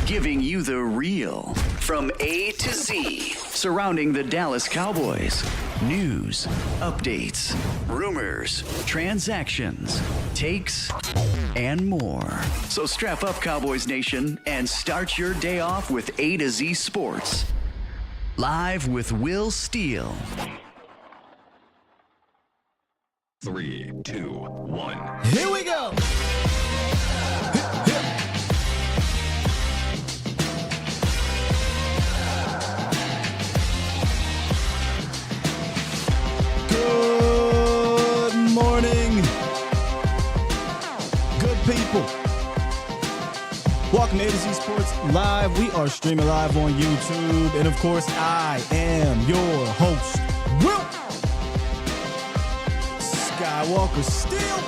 giving you the real from A to Z surrounding the Dallas Cowboys. News, updates, rumors, transactions, takes, and more. So strap up, Cowboys Nation, and start your day off with A to Z Sports. Live with Will Steele. 3, 2, 1. Here we go. Good morning, good people. Welcome to A to Z Sports Live. We are streaming live on YouTube. And of course, I am your host, Will Skywalker Steele.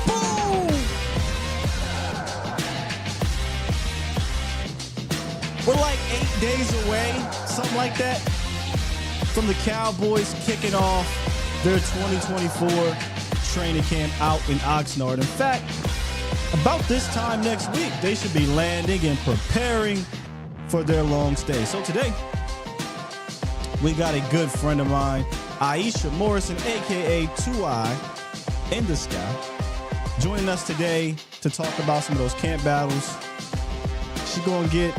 Boom! We're like 8 days away, something like that, from the Cowboys kicking off their 2024 training camp out in Oxnard. In fact, about this time next week, they should be landing and preparing for their long stay. So today, we got a good friend of mine, Iisha Morrison, a.k.a. 2I in the Sky, joining us today to talk about some of those camp battles. She's going to get...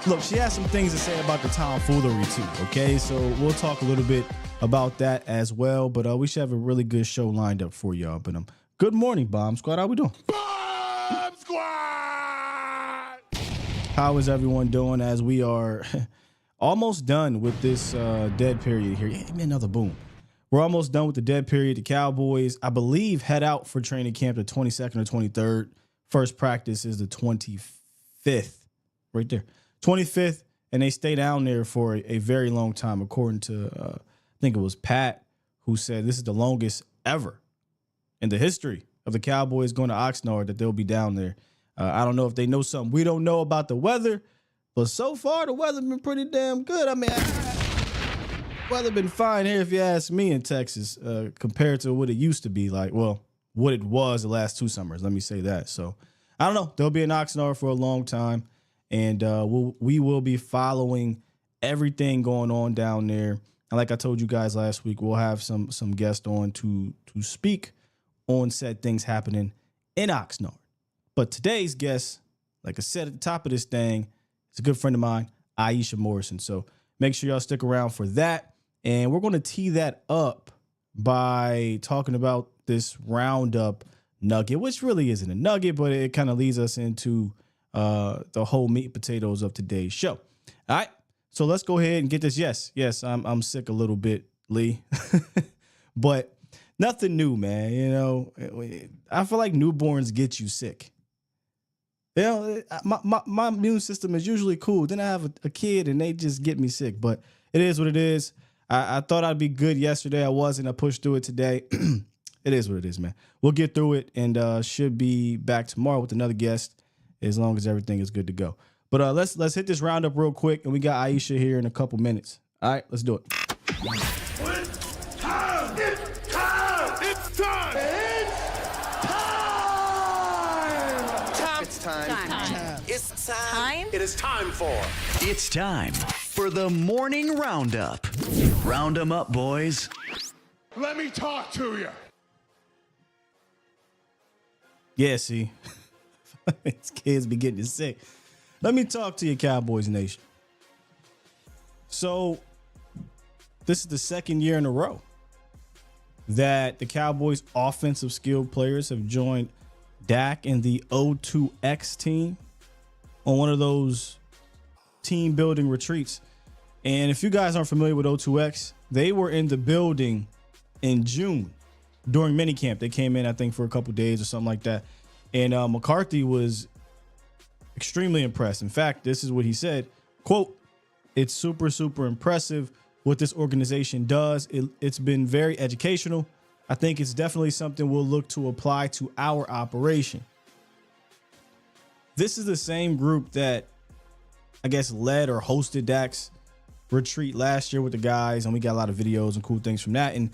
Look, she has some things to say about the tomfoolery too, okay? So we'll talk a little bit about that as well, but we should have a really good show lined up for y'all. But good morning, Bomb Squad. How we doing? Bomb Squad! How is everyone doing as we are almost done with this dead period here? Yeah, give me another boom. We're almost done with the dead period. The Cowboys, I believe, head out for training camp the 22nd or 23rd. First practice is the 25th, right there. 25th, and they stay down there for a very long time, according to, I think it was Pat, who said this is the longest ever in the history of the Cowboys going to Oxnard that they'll be down there. I don't know if they know something we don't know about the weather, but so far the weather's been pretty damn good. I mean, weather been fine here if you ask me in Texas, compared to what it used to be like. Well, what it was the last 2 summers, let me say that. So I don't know. They'll be in Oxnard for a long time. And we will be following everything going on down there. And like I told you guys last week, we'll have some guests on to speak on said things happening in Oxnard. But today's guest, like I said at the top of this thing, is a good friend of mine, Iisha Morrison. So make sure y'all stick around for that. And we're going to tee that up by talking about this roundup nugget, which really isn't a nugget, but it kind of leads us into the whole meat and potatoes of today's show. All right, so let's go ahead and get this. Yes, I'm sick a little bit, Lee, but nothing new, man. You know, I feel like newborns get you sick. You know, my immune system is usually cool. Then I have a kid and they just get me sick, but it is what it is. I thought I'd be good yesterday. I wasn't. I pushed through it today. It is what it is, man. We'll get through it and should be back tomorrow with another guest, as long as everything is good to go. But let's hit this roundup real quick, and we got Iisha here in a couple minutes. All right, let's do it. It's time! It's time! It's time! It's time! Time. It's time! Time? It is time for... It's time for the morning roundup. Round 'em up, boys. Let me talk to you! Yeah, see. These kids be getting sick. Let me talk to you, Cowboys Nation. So, this is the second year in a row that the Cowboys offensive skilled players have joined Dak and the O2X team on one of those team building retreats. And if you guys aren't familiar with O2X, they were in the building in June during minicamp. They came in, I think, for a couple days or something like that. And McCarthy was extremely impressed. In fact, this is what he said, quote, "It's super, super impressive what this organization does. It's been very educational. I think it's definitely something we'll look to apply to our operation." This is the same group that I guess led or hosted Dak's retreat last year with the guys. And we got a lot of videos and cool things from that. And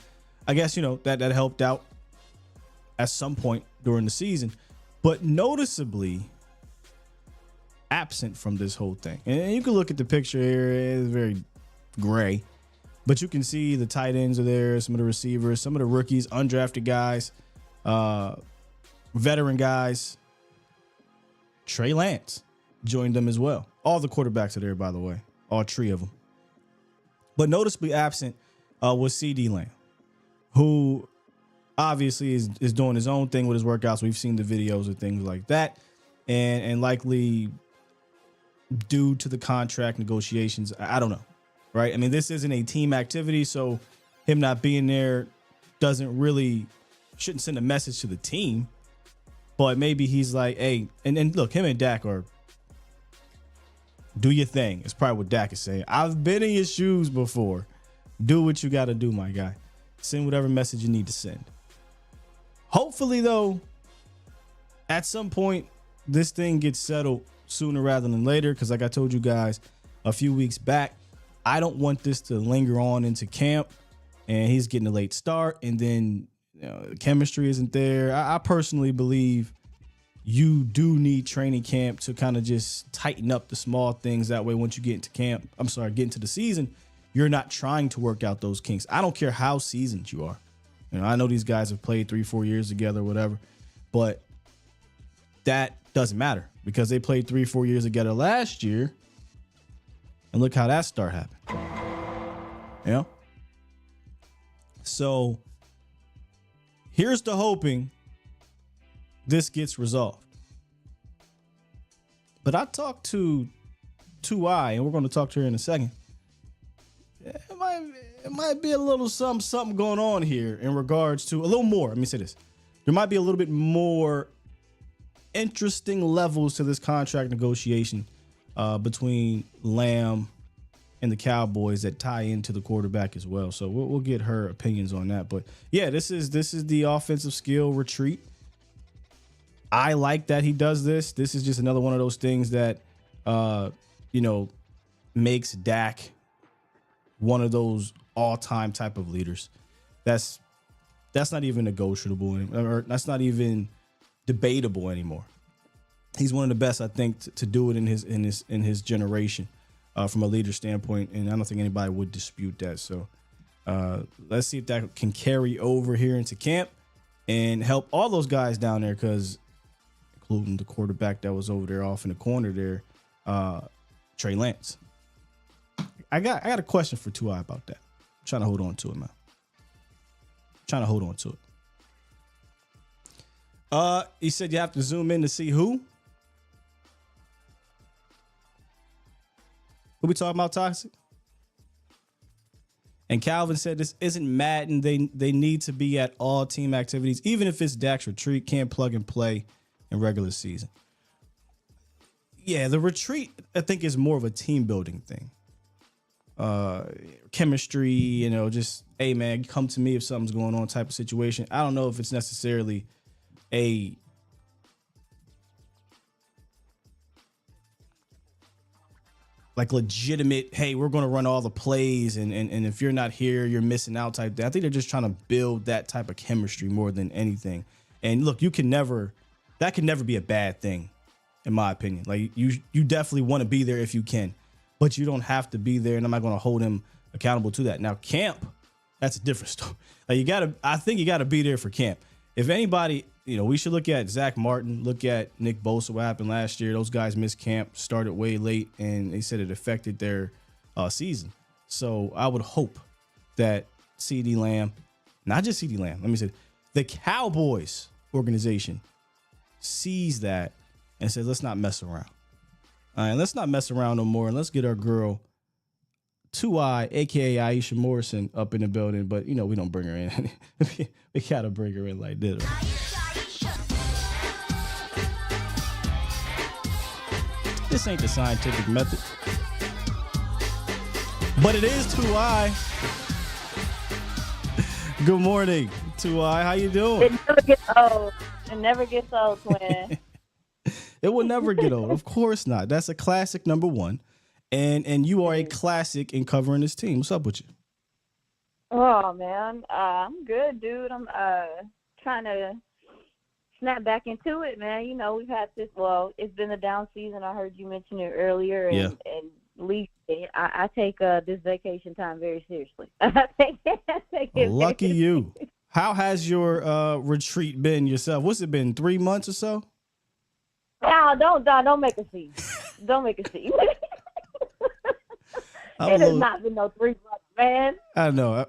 I guess, you know, that helped out at some point during the season. But noticeably, absent from this whole thing. And you can look at the picture here. It's very gray. But you can see the tight ends are there, some of the receivers, some of the rookies, undrafted guys, veteran guys. Trey Lance joined them as well. All the quarterbacks are there, by the way, all three of them. But noticeably absent was CD Lamb, who obviously is doing his own thing with his workouts. We've seen the videos and things like that. And likely due to the contract negotiations, I don't know. Right. I mean, this isn't a team activity, so him not being there shouldn't send a message to the team. But maybe he's like, hey, and look, him and Dak are do your thing. It's probably what Dak is saying. I've been in your shoes before. Do what you got to do, my guy. Send whatever message you need to send. Hopefully, though, at some point, this thing gets settled sooner rather than later. Because like I told you guys a few weeks back, I don't want this to linger on into camp and he's getting a late start and then the chemistry isn't there. I personally believe you do need training camp to kind of just tighten up the small things. That way, once you get into the season, you're not trying to work out those kinks. I don't care how seasoned you are. I know these guys have played 3-4 years together or whatever, but that doesn't matter because they played 3-4 years together last year. And look how that start happened. So here's to hoping this gets resolved. But I talked to 2i, and we're going to talk to her in a second. It might be a little something going on here in regards to a little more. Let me say this. There might be a little bit more interesting levels to this contract negotiation between Lamb and the Cowboys that tie into the quarterback as well. So we'll get her opinions on that. But yeah, this is the offensive skill retreat. I like that he does this. This is just another one of those things that, makes Dak one of those all-time type of leaders. That's not even negotiable, or that's not even debatable anymore. He's one of the best, I think, to do it in his generation, from a leader standpoint, and I don't think anybody would dispute that. So let's see if that can carry over here into camp and help all those guys down there, because including the quarterback that was over there off in the corner there, Trey Lance. I got a question for 2i about that. I'm trying to hold on to it, man. He said you have to zoom in to see who. Who we talking about, Toxic? And Calvin said this isn't Madden. They need to be at all team activities, even if it's Dak's retreat. Can't plug and play in regular season. Yeah, the retreat, I think, is more of a team building thing. Chemistry, just, hey man, come to me if something's going on type of situation. I don't know if it's necessarily a legitimate, hey, we're going to run all the plays and if you're not here, you're missing out type thing. I think they're just trying to build that type of chemistry more than anything. And look, that can never be a bad thing, in my opinion. Like you definitely want to be there if you can, but you don't have to be there, and I'm not going to hold him accountable to that. Now, camp, that's a different story. I think you got to be there for camp. If anybody, we should look at Zach Martin, look at Nick Bosa, what happened last year. Those guys missed camp, started way late, and they said it affected their season. So I would hope that CD Lamb, not just CD Lamb, let me say, the Cowboys organization sees that and says, let's not mess around. All right, let's not mess around no more, and let's get our girl 2i, aka Iisha Morrison, up in the building. But we don't bring her in. We gotta bring her in like this. Right? This ain't the scientific method, but it is 2i. Good morning, 2i. How you doing? It never gets old. It never gets old, twin. It will never get old. Of course not. That's a classic number one. And you are a classic in covering this team. What's up with you? Oh, man. I'm good, dude. I'm trying to snap back into it, man. You know, we've had this. Well, it's been a down season. I heard you mention it earlier, and leave. I take this vacation time very seriously. I take it Lucky very you. How has your retreat been yourself? What's it been? 3 months or so? No, don't make a scene. Don't make a scene. It has not been no 3 months, man. I know.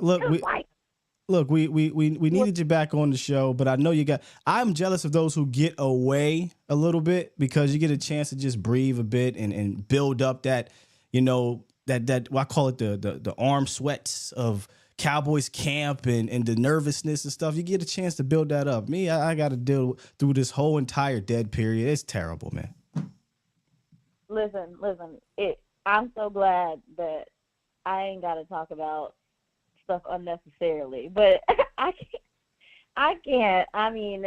Look, we needed you back on the show, but I know you got. I'm jealous of those who get away a little bit because you get a chance to just breathe a bit and build up that, you know, that well, I call it the arm sweats of Cowboys camp and the nervousness and stuff. You get a chance to build that up. Me, I got to deal through this whole entire dead period. It's terrible, man. Listen. I'm so glad that I ain't got to talk about stuff unnecessarily, but I can't. I mean,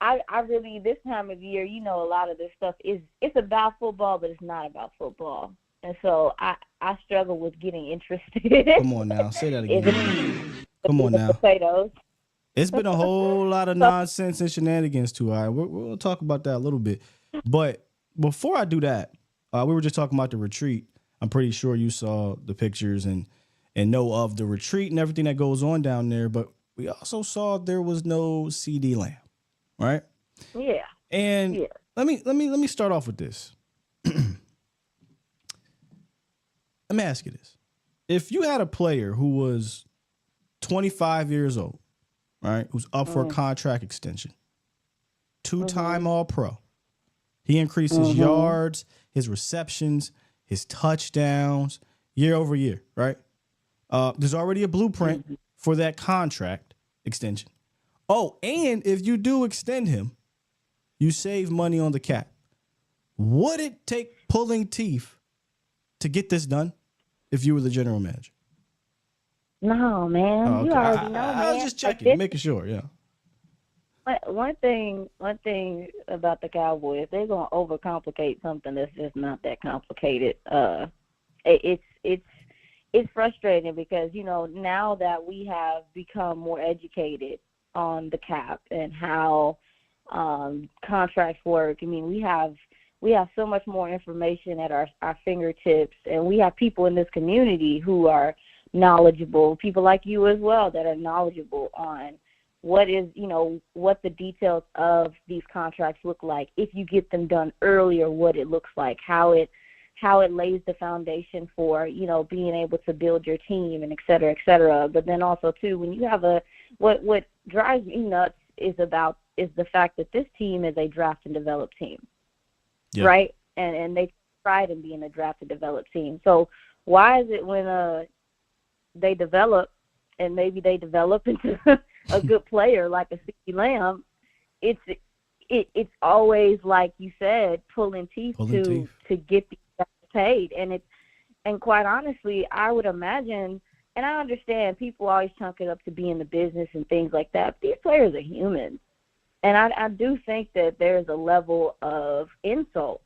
I really, this time of year, you know, a lot of this stuff it's about football, but it's not about football, and so I struggle with getting interested. Come on now, say that again. Come on now. Potatoes. It's been a whole lot of nonsense and shenanigans too. All right, we'll talk about that a little bit, but before I do that, we were just talking about the retreat. I'm pretty sure you saw the pictures and know of the retreat and everything that goes on down there. But we also saw there was no CeeDee Lamb, right? Yeah. And yeah. let me start off with this. Let me ask you this: if you had a player who was 25 years old, right, who's up for a contract extension, two-time All-Pro, he increased his yards, his receptions, his touchdowns year over year, right? There's already a blueprint for that contract extension. Oh, and if you do extend him, you save money on the cap. Would it take pulling teeth to get this done if you were the general manager? No, man. Oh, okay. You already know, man. I was just checking, making sure, yeah. One thing about the Cowboys, they're gonna overcomplicate something that's just not that complicated. It's frustrating because, you know, now that we have become more educated on the cap and how contracts work, I mean, we have so much more information at our fingertips, and we have people in this community who are knowledgeable, people like you as well that are knowledgeable on what the details of these contracts look like, if you get them done earlier, what it looks like, how it lays the foundation for, you know, being able to build your team and et cetera, et cetera. But then also too, when you have what drives me nuts is the fact that this team is a draft and develop team, right? And they pride in being a draft and develop team. So why is it when they develop and maybe they develop into a good player like a CeeDee Lamb, it's always, like you said, pulling teeth to get these guys paid. And quite honestly, I would imagine, and I understand people always chunk it up to be in the business and things like that, but these players are human. And I do think that there's a level of insult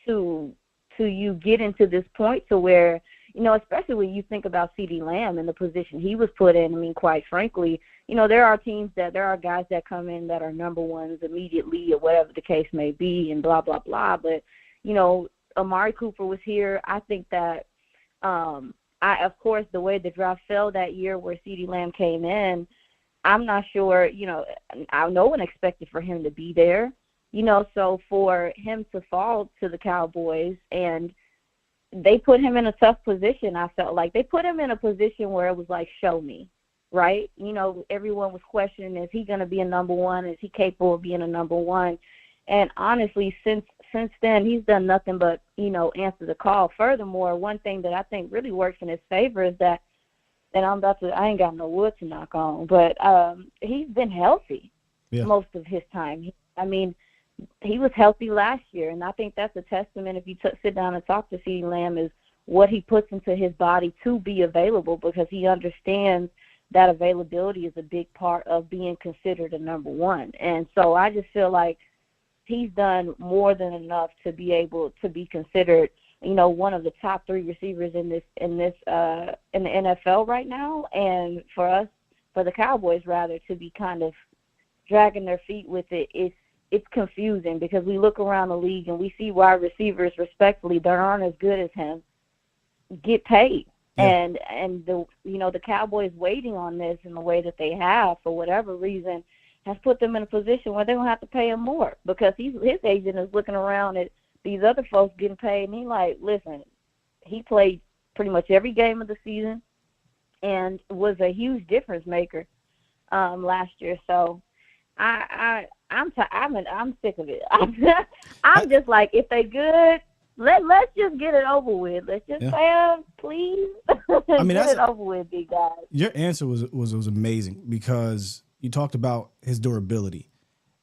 to you getting to this point to where, you know, especially when you think about CeeDee Lamb and the position he was put in. I mean, quite frankly, you know, there are guys that come in that are number ones immediately or whatever the case may be and blah, blah, blah. But, you know, Amari Cooper was here. I think that, of course, the way the draft fell that year where CeeDee Lamb came in, I'm not sure, you know, no one expected for him to be there, you know, so for him to fall to the Cowboys and they put him in a tough position. I felt like they put him in a position where it was like, show me, right? You know, everyone was questioning, is he going to be a number one? Is he capable of being a number one? And honestly, since then, he's done nothing but, you know, answer the call. Furthermore, one thing that I think really works in his favor is that, and I ain't got no wood to knock on, but he's been healthy most of his time. He was healthy last year, and I think that's a testament if you sit down and talk to CeeDee Lamb is what he puts into his body to be available, because he understands that availability is a big part of being considered a number one. And so I just feel like he's done more than enough to be able to be considered, you know, one of the top three receivers in the NFL right now. And for the Cowboys rather, to be kind of dragging their feet with it, it's confusing because we look around the league and we see wide receivers, respectfully, that aren't as good as him, get paid. Yeah. And the Cowboys waiting on this in the way that they have for whatever reason has put them in a position where they're going to have to pay him more because his agent is looking around at these other folks getting paid, and he's like, listen, he played pretty much every game of the season and was a huge difference maker last year. So I'm sick of it. I'm just like, if they good, let's just get it over with. Let's just pay them, please. I mean, get it over with, big guys. Your answer was amazing because you talked about his durability.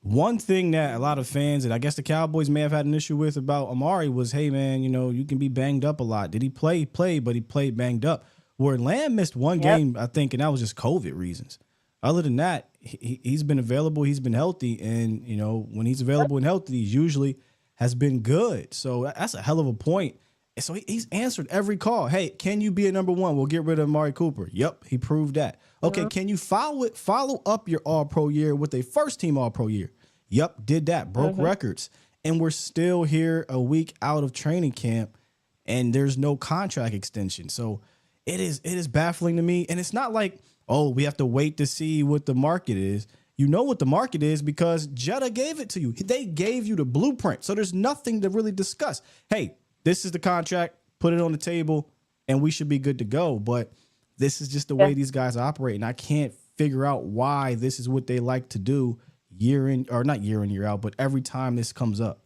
One thing that a lot of fans, and I guess the Cowboys may have had an issue with about Amari was, hey, man, you can be banged up a lot. Did he play, but he played banged up. Where Lamb missed one game, I think, and that was just COVID reasons. Other than that, he's been available. He's been healthy. And, when he's available and healthy, he usually has been good. So that's a hell of a point. And so he's answered every call. Hey, can you be a number one? We'll get rid of Amari Cooper. Yep, he proved that. Okay, can you follow up your All-Pro year with a first-team All-Pro year? Yep, did that. Broke records. And we're still here a week out of training camp, and there's no contract extension. So it is baffling to me. And it's not like, oh, we have to wait to see what the market is. You know what the market is because Jetta gave it to you. They gave you the blueprint. So there's nothing to really discuss. Hey, this is the contract. Put it on the table, and we should be good to go. But this is just the way these guys operate, and I can't figure out why this is what they like to do not year in, year out, but every time this comes up.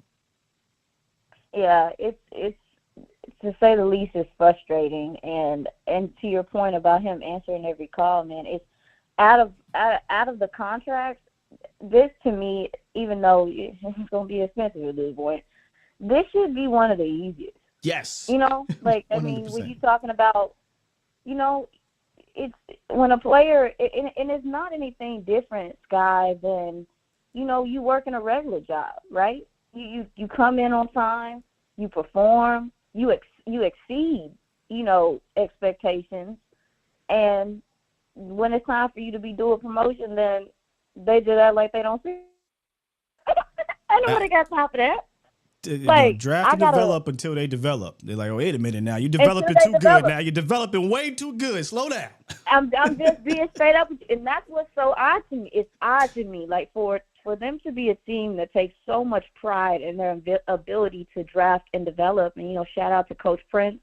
Yeah, it's to say the least, is frustrating. And to your point about him answering every call, man, it's out of the contracts. This to me, even though it's going to be expensive at this point, this should be one of the easiest. Yes. Like I mean, when you're talking about, it's when a player, and it's not anything different, Sky, than you work in a regular job, right? You come in on time, you perform, you exceed, expectations, and when it's time for you to be doing promotion, then they do that like they don't see. I don't really got time for that. Like, draft and develop until they develop. They're like, oh, wait a minute now. You're developing too good now. You're developing way too good. Slow down. I'm just being straight up with you. And that's what's so odd to me. It's odd to me, like, for them to be a team that takes so much pride in their ability to draft and develop. And, shout out to Coach Prince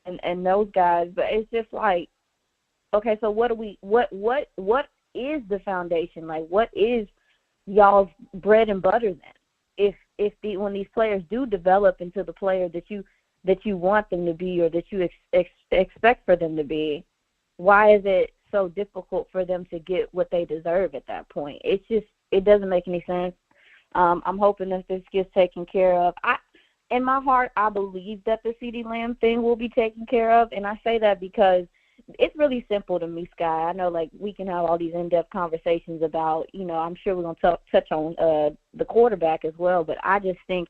and those guys. But it's just like, okay, so what is the foundation? Like, what is y'all's bread and butter then? When these players do develop into the player that you want them to be or that you expect for them to be, why is it so difficult for them to get what they deserve at that point? It doesn't make any sense. I'm hoping that this gets taken care of. In my heart, I believe that the CeeDee Lamb thing will be taken care of, and I say that because it's really simple to me, Sky. I know, like, we can have all these in-depth conversations about, I'm sure we're going to touch on the quarterback as well, but I just think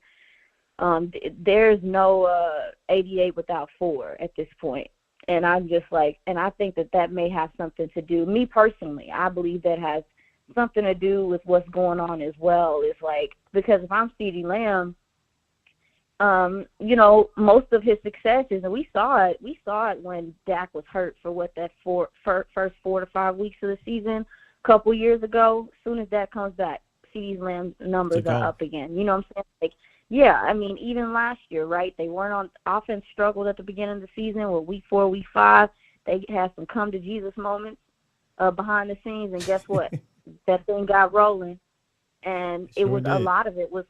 there's no 88 without 4 at this point. And I'm just like, and I think that may have something to do, me personally, I believe that has something to do with what's going on as well. It's like, because if I'm CeeDee Lamb, most of his successes, and we saw it when Dak was hurt for first 4 to 5 weeks of the season a couple years ago. As soon as Dak comes back, CeeDee Lamb's numbers are up again. You know what I'm saying? Like, yeah, I mean, even last year, right? They weren't on offense, struggled at the beginning of the season. With week 4, week 5, they had some come to Jesus moments behind the scenes, and guess what? That thing got rolling, and a lot of it was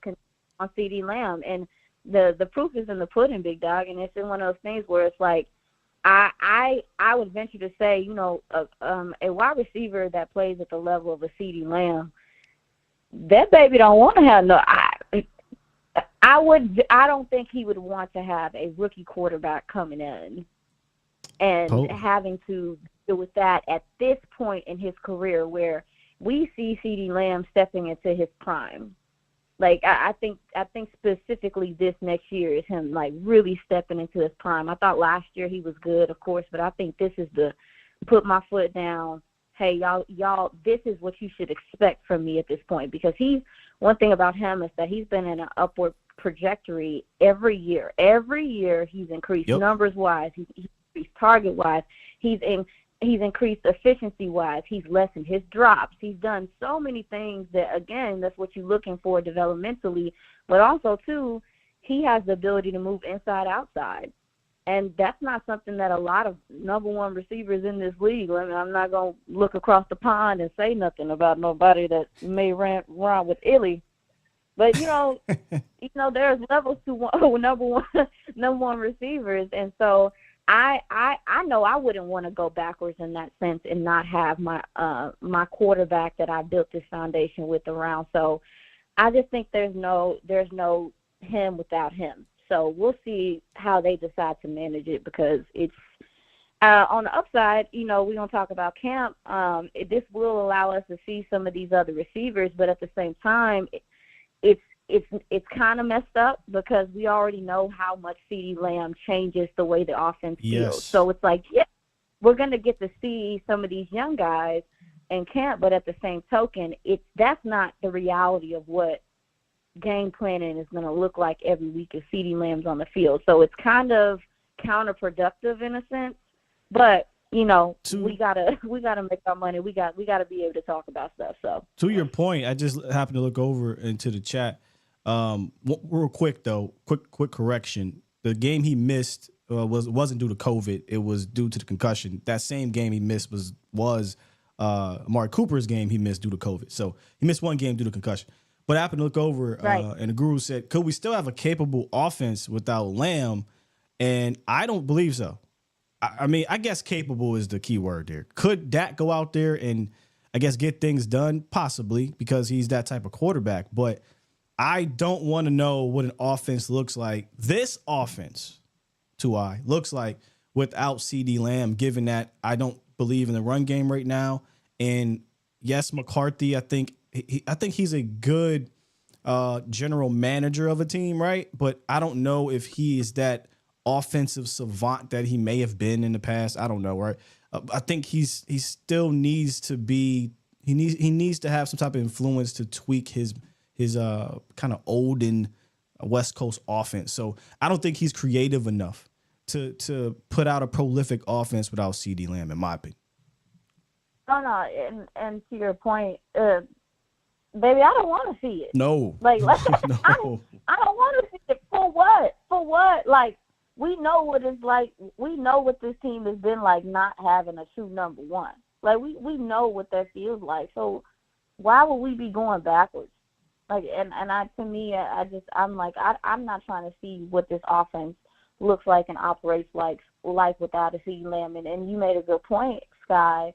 on CeeDee Lamb. And the proof is in the pudding, big dog, and it's in one of those things where it's like, I would venture to say, a wide receiver that plays at the level of a CeeDee Lamb, that baby don't want to have no. I don't think he would want to have a rookie quarterback coming in and having to deal with that at this point in his career, where we see CeeDee Lamb stepping into his prime. Like, I think specifically this next year is him, like, really stepping into his prime. I thought last year he was good, of course, but I think this is the put my foot down, hey, y'all, this is what you should expect from me at this point. Because one thing about him is that he's been in an upward trajectory every year. Every year he's increased numbers-wise, he's increased target-wise, he's increased efficiency-wise, he's lessened his drops. He's done so many things that, again, that's what you're looking for developmentally. But also, too, he has the ability to move inside, outside. And that's not something that a lot of number one receivers in this league. I mean, I'm not going to look across the pond and say nothing about nobody that may run with Illy. But, there's levels to number one receivers. And so I know I wouldn't want to go backwards in that sense and not have my quarterback that I built this foundation with around. So I just think there's no him without him. So we'll see how they decide to manage it, because it's on the upside, we're going to talk about camp. This will allow us to see some of these other receivers, but at the same time, it's kind of messed up because we already know how much CeeDee Lamb changes the way the offense feels. So it's like, we're going to get to see some of these young guys in camp, but at the same token, that's not the reality of what game planning is going to look like every week if CeeDee Lamb's on the field. So it's kind of counterproductive in a sense, but we gotta make our money. We gotta be able to talk about stuff. So to your point, I just happened to look over into the chat. Real quick though, quick correction. The game he missed wasn't due to COVID. It was due to the concussion. That same game he missed was Amari Cooper's game he missed due to COVID. So he missed one game due to concussion. But I happened to look over, and the guru said, could we still have a capable offense without Lamb? And I don't believe so. I mean, I guess capable is the key word there. Could Dak go out there and, I guess, get things done? Possibly, because he's that type of quarterback. But I don't want to know what an offense looks like. This offense, looks like without CeeDee Lamb, given that I don't believe in the run game right now. And, yes, McCarthy, I think he's a good general manager of a team, right? But I don't know if he is that offensive savant that he may have been in the past. I don't know, right? I think he still needs to be. He needs to have some type of influence to tweak his kind of olden West Coast offense. So I don't think he's creative enough to put out a prolific offense without CeeDee Lamb, in my opinion. No, and to your point. Baby, I don't want to see it. No. Like, no. I don't want to see it. For what? For what? Like, we know what it's like. We know what this team has been like not having a true number one. Like, we know what that feels like. So why would we be going backwards? Like, I'm not trying to see what this offense looks like and operates like without a CeeDee Lamb. And you made a good point, Sky.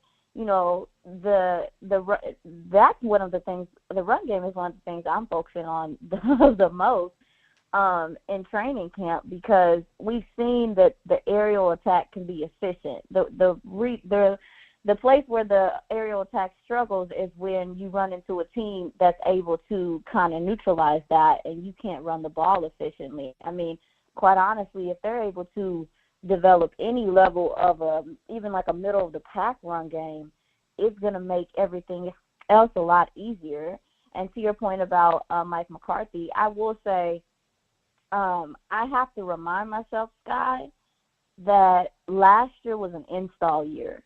That's one of the things. The run game is one of the things I'm focusing on the most in training camp, because we've seen that the aerial attack can be efficient. The place where the aerial attack struggles is when you run into a team that's able to kind of neutralize that, and you can't run the ball efficiently. I mean, quite honestly, if they're able to develop any level of even like a middle of the pack run game, it's going to make everything else a lot easier. And to your point about Mike McCarthy, I will say I have to remind myself, Sky, that last year was an install year.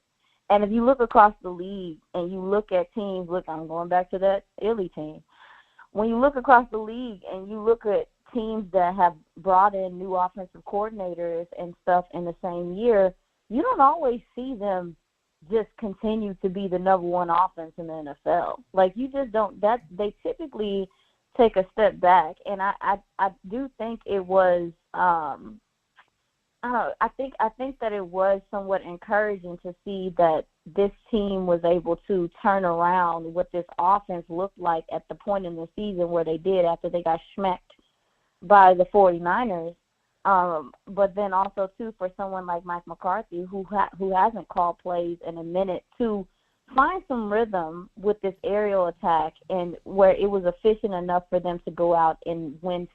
And if you look across the league and you look at teams, I'm going back to that Illy team. When you look across the league and you look at teams that have brought in new offensive coordinators and stuff in the same year, you don't always see them just continue to be the number one offense in the NFL. Like, you just don't. That they typically take a step back, and I do think it was. I think that it was somewhat encouraging to see that this team was able to turn around what this offense looked like at the point in the season where they did after they got smacked by the 49ers. But then also, too, for someone like Mike McCarthy, who hasn't called plays in a minute, to find some rhythm with this aerial attack and where it was efficient enough for them to go out and win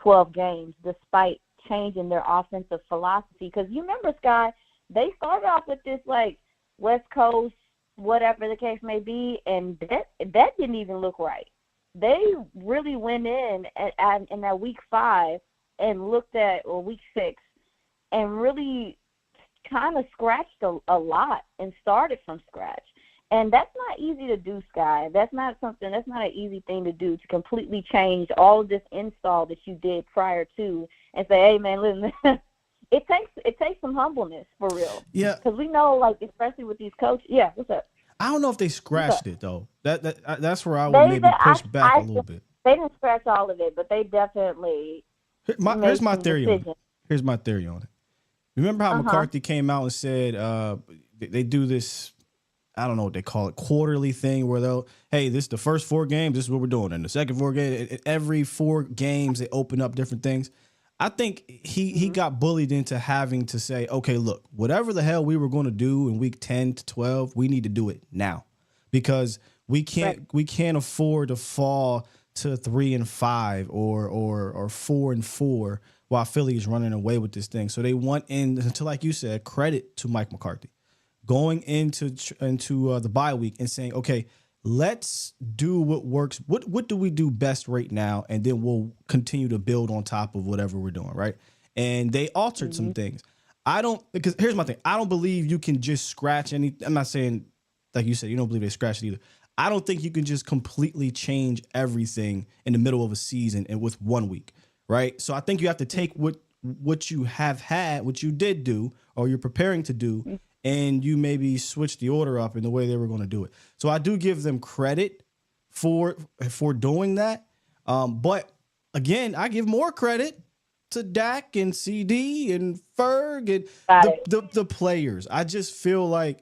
12 games despite changing their offensive philosophy. Because you remember, Sky, they started off with this, like, West Coast whatever the case may be, and that didn't even look right. They really went in that week 5 and looked at, or week 6, and really kind of scratched a lot and started from scratch. And that's not easy to do, Sky. That's not an easy thing to do, to completely change all of this install that you did prior to and say, hey, man, listen, it takes some humbleness, for real. Yeah. Because we know, like, especially with these coaches. Yeah, what's up? I don't know if they scratched it, though. That's where I would maybe push back a little bit. They didn't scratch all of it, but they definitely Here's my theory on it. Here's my theory on it. Remember how McCarthy came out and said they do this, I don't know what they call it, quarterly thing where they'll, hey, this is the first 4 games, this is what we're doing. And the second 4 games, every 4 games, they open up different things. I think he got bullied into having to say, okay, look, whatever the hell we were going to do in week 10 to 12, we need to do it now, because we can't afford to fall to 3-5 or 4-4 while Philly is running away with this thing. So they want into, like you said, credit to Mike McCarthy going into the bye week and saying, okay, let's do what works. What do we do best right now? And then we'll continue to build on top of whatever we're doing, right? And they altered some things. Because here's my thing. I don't believe you can just scratch any. I'm not saying, like you said, you don't believe they scratched it either. I don't think you can just completely change everything in the middle of a season and with 1 week, right? So I think you have to take what you have had, what you did do, or you're preparing to do, and you maybe switch the order up in the way they were going to do it. So I do give them credit for doing that. But again, I give more credit to Dak and CD and Ferg and the players. I just feel like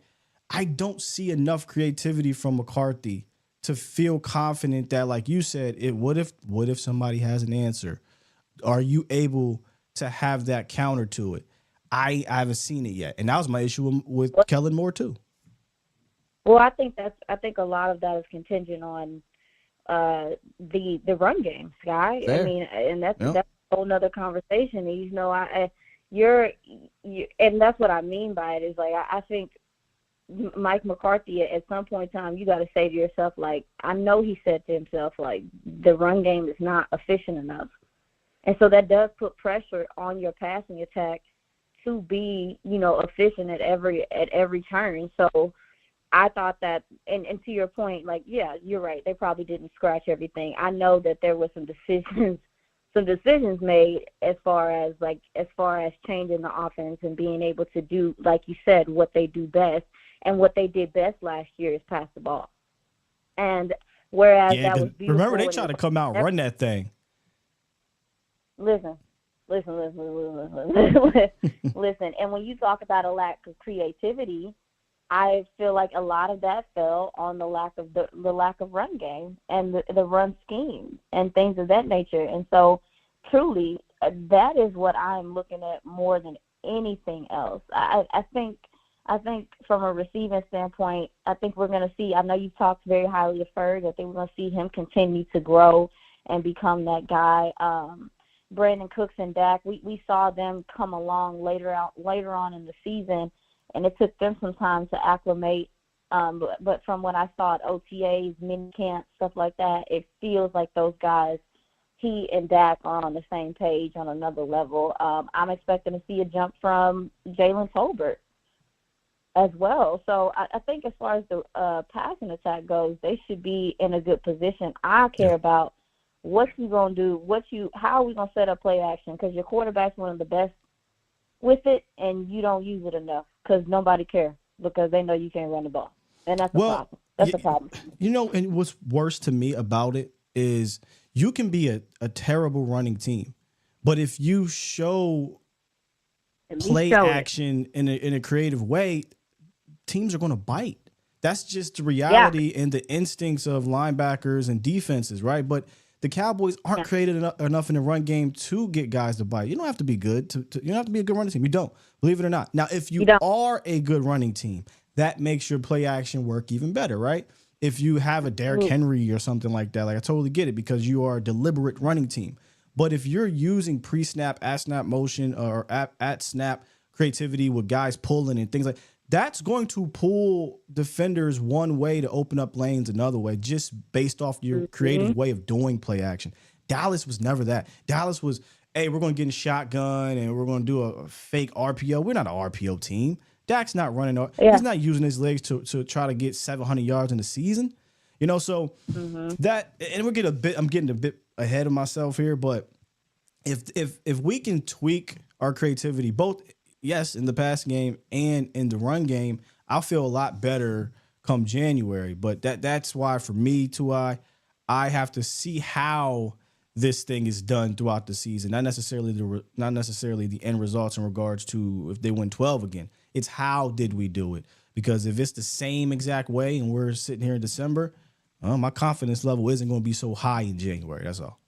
I don't see enough creativity from McCarthy to feel confident that, like you said, what if somebody has an answer? Are you able to have that counter to it? I haven't seen it yet, and that was my issue with Kellen Moore too. Well, I think a lot of that is contingent on the run game, Sky. Fair. I mean, and that's a whole nother conversation. And, you know, and that's what I mean by it is, like, I think Mike McCarthy, at some point in time, you got to say to yourself, like, I know he said to himself, like, the run game is not efficient enough, and so that does put pressure on your passing attack to be, you know, efficient at every turn. So I thought that, and to your point, like, yeah, you're right. They probably didn't scratch everything. I know that there were some decisions made as far as changing the offense and being able to do, like you said, what they do best. And what they did best last year is pass the ball. And whereas that was beautiful. Remember, they tried to come out and run that thing. Listen. And when you talk about a lack of creativity, I feel like a lot of that fell on the lack of run game and the run scheme and things of that nature. And so, truly, that is what I'm looking at more than anything else. I think from a receiving standpoint, I think we're going to see. I know you've talked very highly of Ferg. I think we're going to see him continue to grow and become that guy. Brandon Cooks and Dak, we saw them come along later on in the season, and it took them some time to acclimate. But from what I saw at OTAs, mini camps, stuff like that, it feels like those guys, he and Dak, are on the same page on another level. I'm expecting to see a jump from Jalen Tolbert as well. So I think as far as the passing attack goes, they should be in a good position. I care about what you going to do, how are we going to set up play action, because your quarterback's one of the best with it, and you don't use it enough because nobody cares because they know you can't run the ball. And that's a problem. That's a problem. You know, and what's worse to me about it is you can be a terrible running team, but if you show play action in a creative way, teams are going to bite. That's just the reality and the instincts of linebackers and defenses, right? But the Cowboys aren't created enough in the run game to get guys to bite. You don't have to be good. You don't have to be a good running team. You don't, believe it or not. Now, if you are a good running team, that makes your play action work even better, right? If you have a Derrick Henry or something like that, like I totally get it because you are a deliberate running team. But if you're using pre-snap, at-snap motion or at-snap creativity with guys pulling and things like that's going to pull defenders one way to open up lanes another way, just based off your creative way of doing play action. Dallas was never that. Dallas was, hey, we're going to get in shotgun and we're going to do a fake RPO. We're not an RPO team. Dak's not running. He's not using his legs to try to get 700 yards in the season. You know, so that, and I'm getting a bit ahead of myself here, but if we can tweak our creativity, both, yes, in the pass game and in the run game, I'll feel a lot better come January. But that's why for me, I have to see how this thing is done throughout the season, not necessarily the end results in regards to if they win 12 again. It's how did we do it? Because if it's the same exact way and we're sitting here in December, my confidence level isn't going to be so high in January. That's all.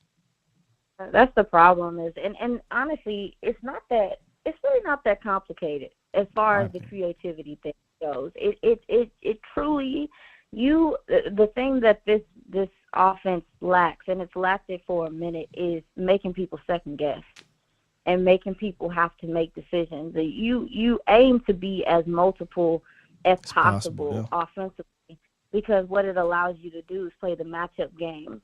That's the problem and honestly, it's really not that complicated as far as the creativity thing goes. It truly, the thing that this offense lacks, and it's lacked it for a minute, is making people second guess and making people have to make decisions. You aim to be as multiple as possible offensively, because what it allows you to do is play the matchup game.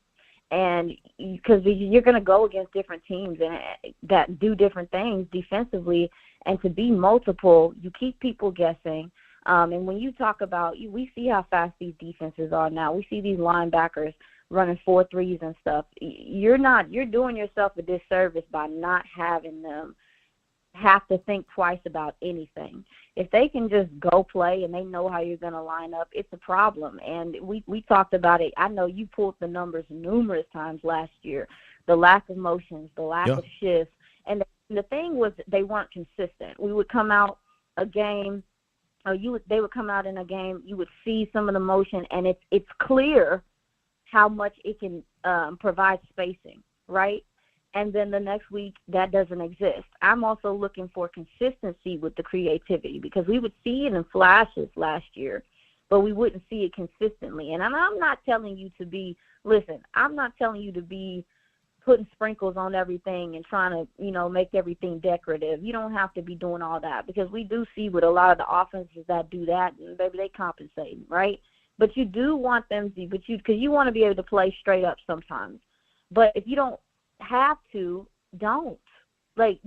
And because you're going to go against different teams and that do different things defensively, and to be multiple, you keep people guessing. And when you talk about, we see how fast these defenses are now. We see these linebackers running 4-3s and stuff. You're doing yourself a disservice by not having them have to think twice about anything. If they can just go play and they know how you're going to line up, it's a problem. And we talked about it. I know you pulled the numbers numerous times last year, the lack of motions, the lack of shifts. And the thing was they weren't consistent. We would come out a game, or they would come out in a game, you would see some of the motion, and it's clear how much it can provide spacing, right? And then the next week, that doesn't exist. I'm also looking for consistency with the creativity, because we would see it in flashes last year, but we wouldn't see it consistently. And I'm not telling you to be putting sprinkles on everything and trying to, make everything decorative. You don't have to be doing all that, because we do see with a lot of the offenses that do that, and baby, they compensate, right? But you do want them to, because you want to be able to play straight up sometimes. But if you don't have to, don't.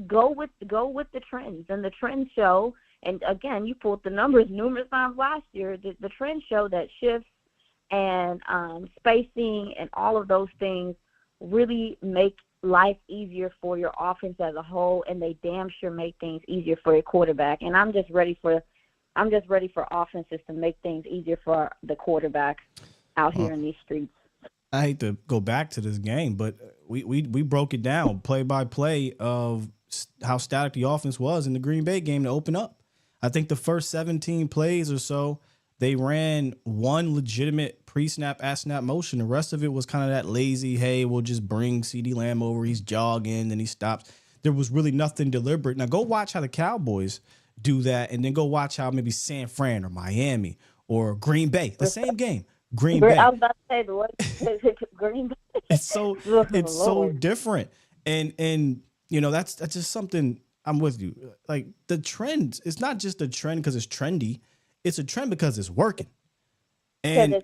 Go with the trends, and the trends show, and again, you pulled the numbers numerous times last year, the trends show that shifts and spacing and all of those things really make life easier for your offense as a whole, and they damn sure make things easier for your quarterback. And I'm just ready for offenses to make things easier for the quarterback out here in these streets. I hate to go back to this game, but we broke it down play by play of how static the offense was in the Green Bay game to open up. I think the first 17 plays or so, they ran one legitimate pre-snap, at-snap motion. The rest of it was kind of that lazy, hey, we'll just bring CeeDee Lamb over. He's jogging, then he stops. There was really nothing deliberate. Now go watch how the Cowboys do that, and then go watch how maybe San Fran or Miami or Green Bay, the same game. Green Bay. I was about to say the word Green Bay. It's so different, and that's just something. I'm with you. Like the trend, it's not just a trend because it's trendy. It's a trend because it's working. And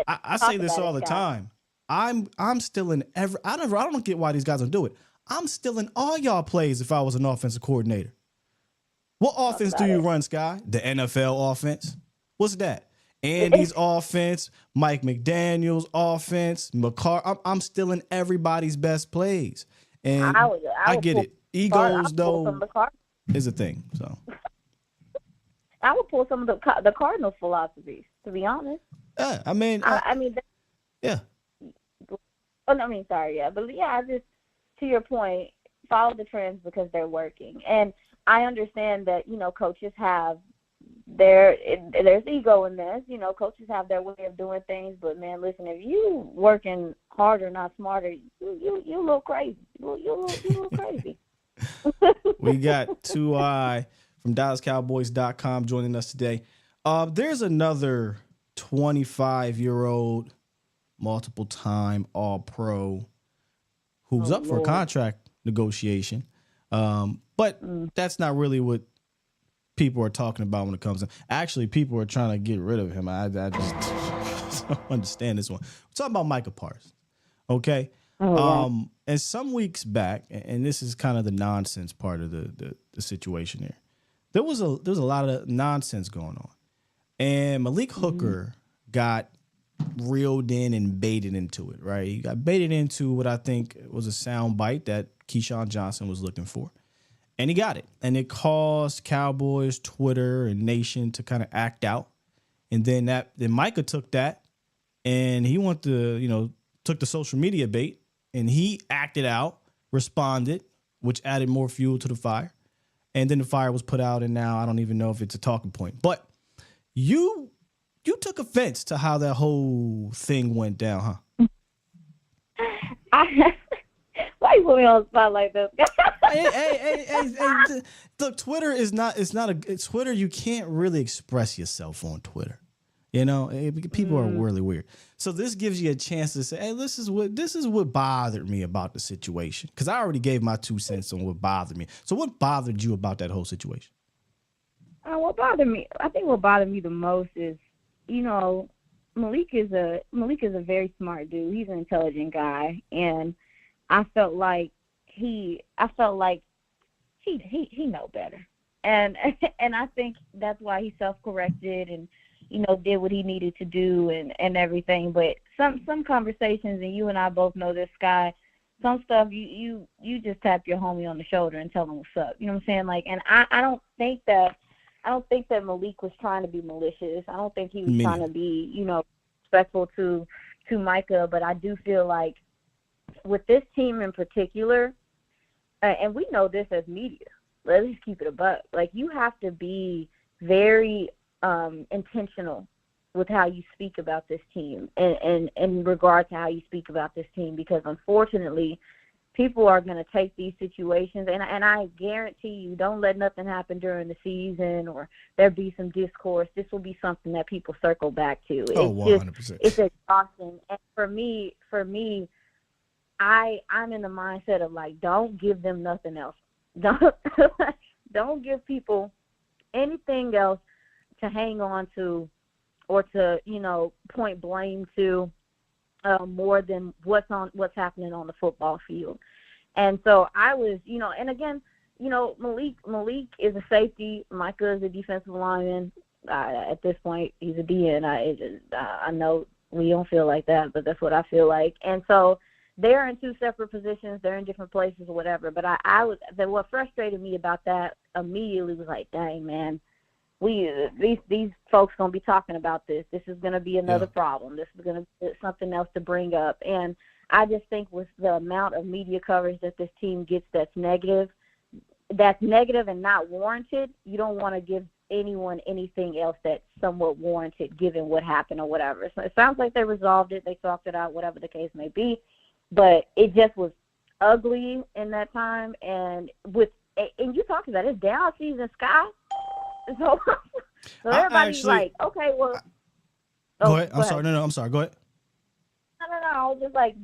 I say this all the time. I'm still in every. I don't get why these guys don't do it. I'm still in all y'all plays if I was an offensive coordinator. What offense do you run, Sky? The NFL offense. What's that? Andy's offense, Mike McDaniel's offense, I'm still in everybody's best plays. And I get it. Egos, though, is a thing. So I would pull some of the Cardinals' philosophies, to be honest. Yeah, yeah. But just to your point, follow the trends because they're working. And I understand that, coaches have there's ego in this. Coaches have their way of doing things, but man, listen, if you working harder, not smarter, you a little crazy. You a little crazy. We got 2i from DallasCowboys.com joining us today. There's another 25-year-old, multiple-time All-Pro who's up for a contract negotiation. But that's not really what people are talking about when it comes to. Actually, people are trying to get rid of him. I just don't understand this one. We're talking about Micah Parsons, okay? And some weeks back, and this is kind of the nonsense part of the situation here. There was a lot of nonsense going on, and Malik Hooker got reeled in and baited into it. Right, he got baited into what I think was a sound bite that Keyshawn Johnson was looking for. And he got it. And it caused Cowboys, Twitter, and Nation to kind of act out. And then Micah took that and he took the social media bait and he acted out, responded, which added more fuel to the fire. And then the fire was put out, and now I don't even know if it's a talking point. But you took offense to how that whole thing went down, huh? Why you put me on the spot like this? hey, look, Twitter is not. It's Twitter. You can't really express yourself on Twitter. You know, people are really weird. So this gives you a chance to say, "Hey, this is what bothered me about the situation." Because I already gave my 2 cents on what bothered me. So what bothered you about that whole situation? What bothered me? I think what bothered me the most is, Malik is a very smart dude. He's an intelligent guy, and I felt like he know better, and I think that's why he self-corrected and did what he needed to do and everything. But some conversations, and you and I both know this, Sky, some stuff you just tap your homie on the shoulder and tell him what's up. You know what I'm saying? Like, and I don't think that Malik was trying to be malicious. I don't think he was trying to be respectful to Micah. But I do feel like with this team in particular, and we know this as media, let's just keep it a buck. Like, you have to be very intentional with how you speak about this team and in regard to how you speak about this team, because unfortunately people are going to take these situations, and I guarantee you, don't let nothing happen during the season or there be some discourse. This will be something that people circle back to. It's 100%. It's exhausting. And for me, I'm in the mindset of, like, don't give them nothing else. Don't give people anything else to hang on to or to, point blame to more than what's happening on the football field. And so I was, and again, Malik is a safety. Micah is a defensive lineman. At this point, he's a DN. I know we don't feel like that, but that's what I feel like. And so they're in two separate positions. They're in different places or whatever. But what frustrated me about that immediately was like, dang, man, these folks gonna be talking about this. This is gonna be another problem. This is gonna be something else to bring up. And I just think with the amount of media coverage that this team gets that's negative and not warranted, you don't want to give anyone anything else that's somewhat warranted given what happened or whatever. So it sounds like they resolved it, they talked it out, whatever the case may be. But it just was ugly in that time. And you talked about it, it's down season, Sky. So everybody's like, okay, well. Go ahead. I'm sorry. No, I'm sorry. Go ahead. No. I was just like,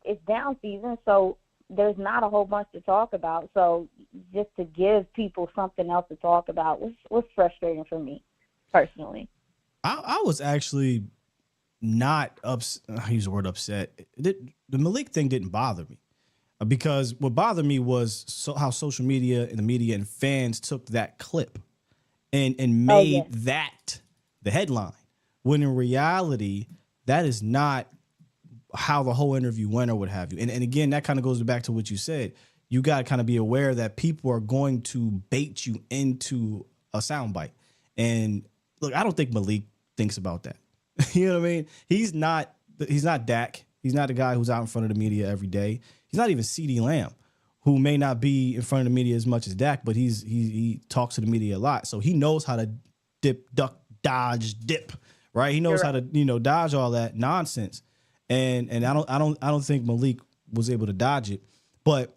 it's down season, so there's not a whole bunch to talk about. So just to give people something else to talk about was frustrating for me, personally. I was actually not upset. I use the word upset. The Malik thing didn't bother me because what bothered me was how social media and the media and fans took that clip and made that the headline, when in reality, that is not how the whole interview went or what have you. And again, that kind of goes back to what you said. You got to kind of be aware that people are going to bait you into a soundbite. And look, I don't think Malik thinks about that. You know what I mean? He's not Dak. He's not the guy who's out in front of the media every day. He's not even CeeDee Lamb, who may not be in front of the media as much as Dak, but he talks to the media a lot. So he knows how to dip, duck, dodge, dip, right? He knows how to, dodge all that nonsense. And I don't think Malik was able to dodge it. But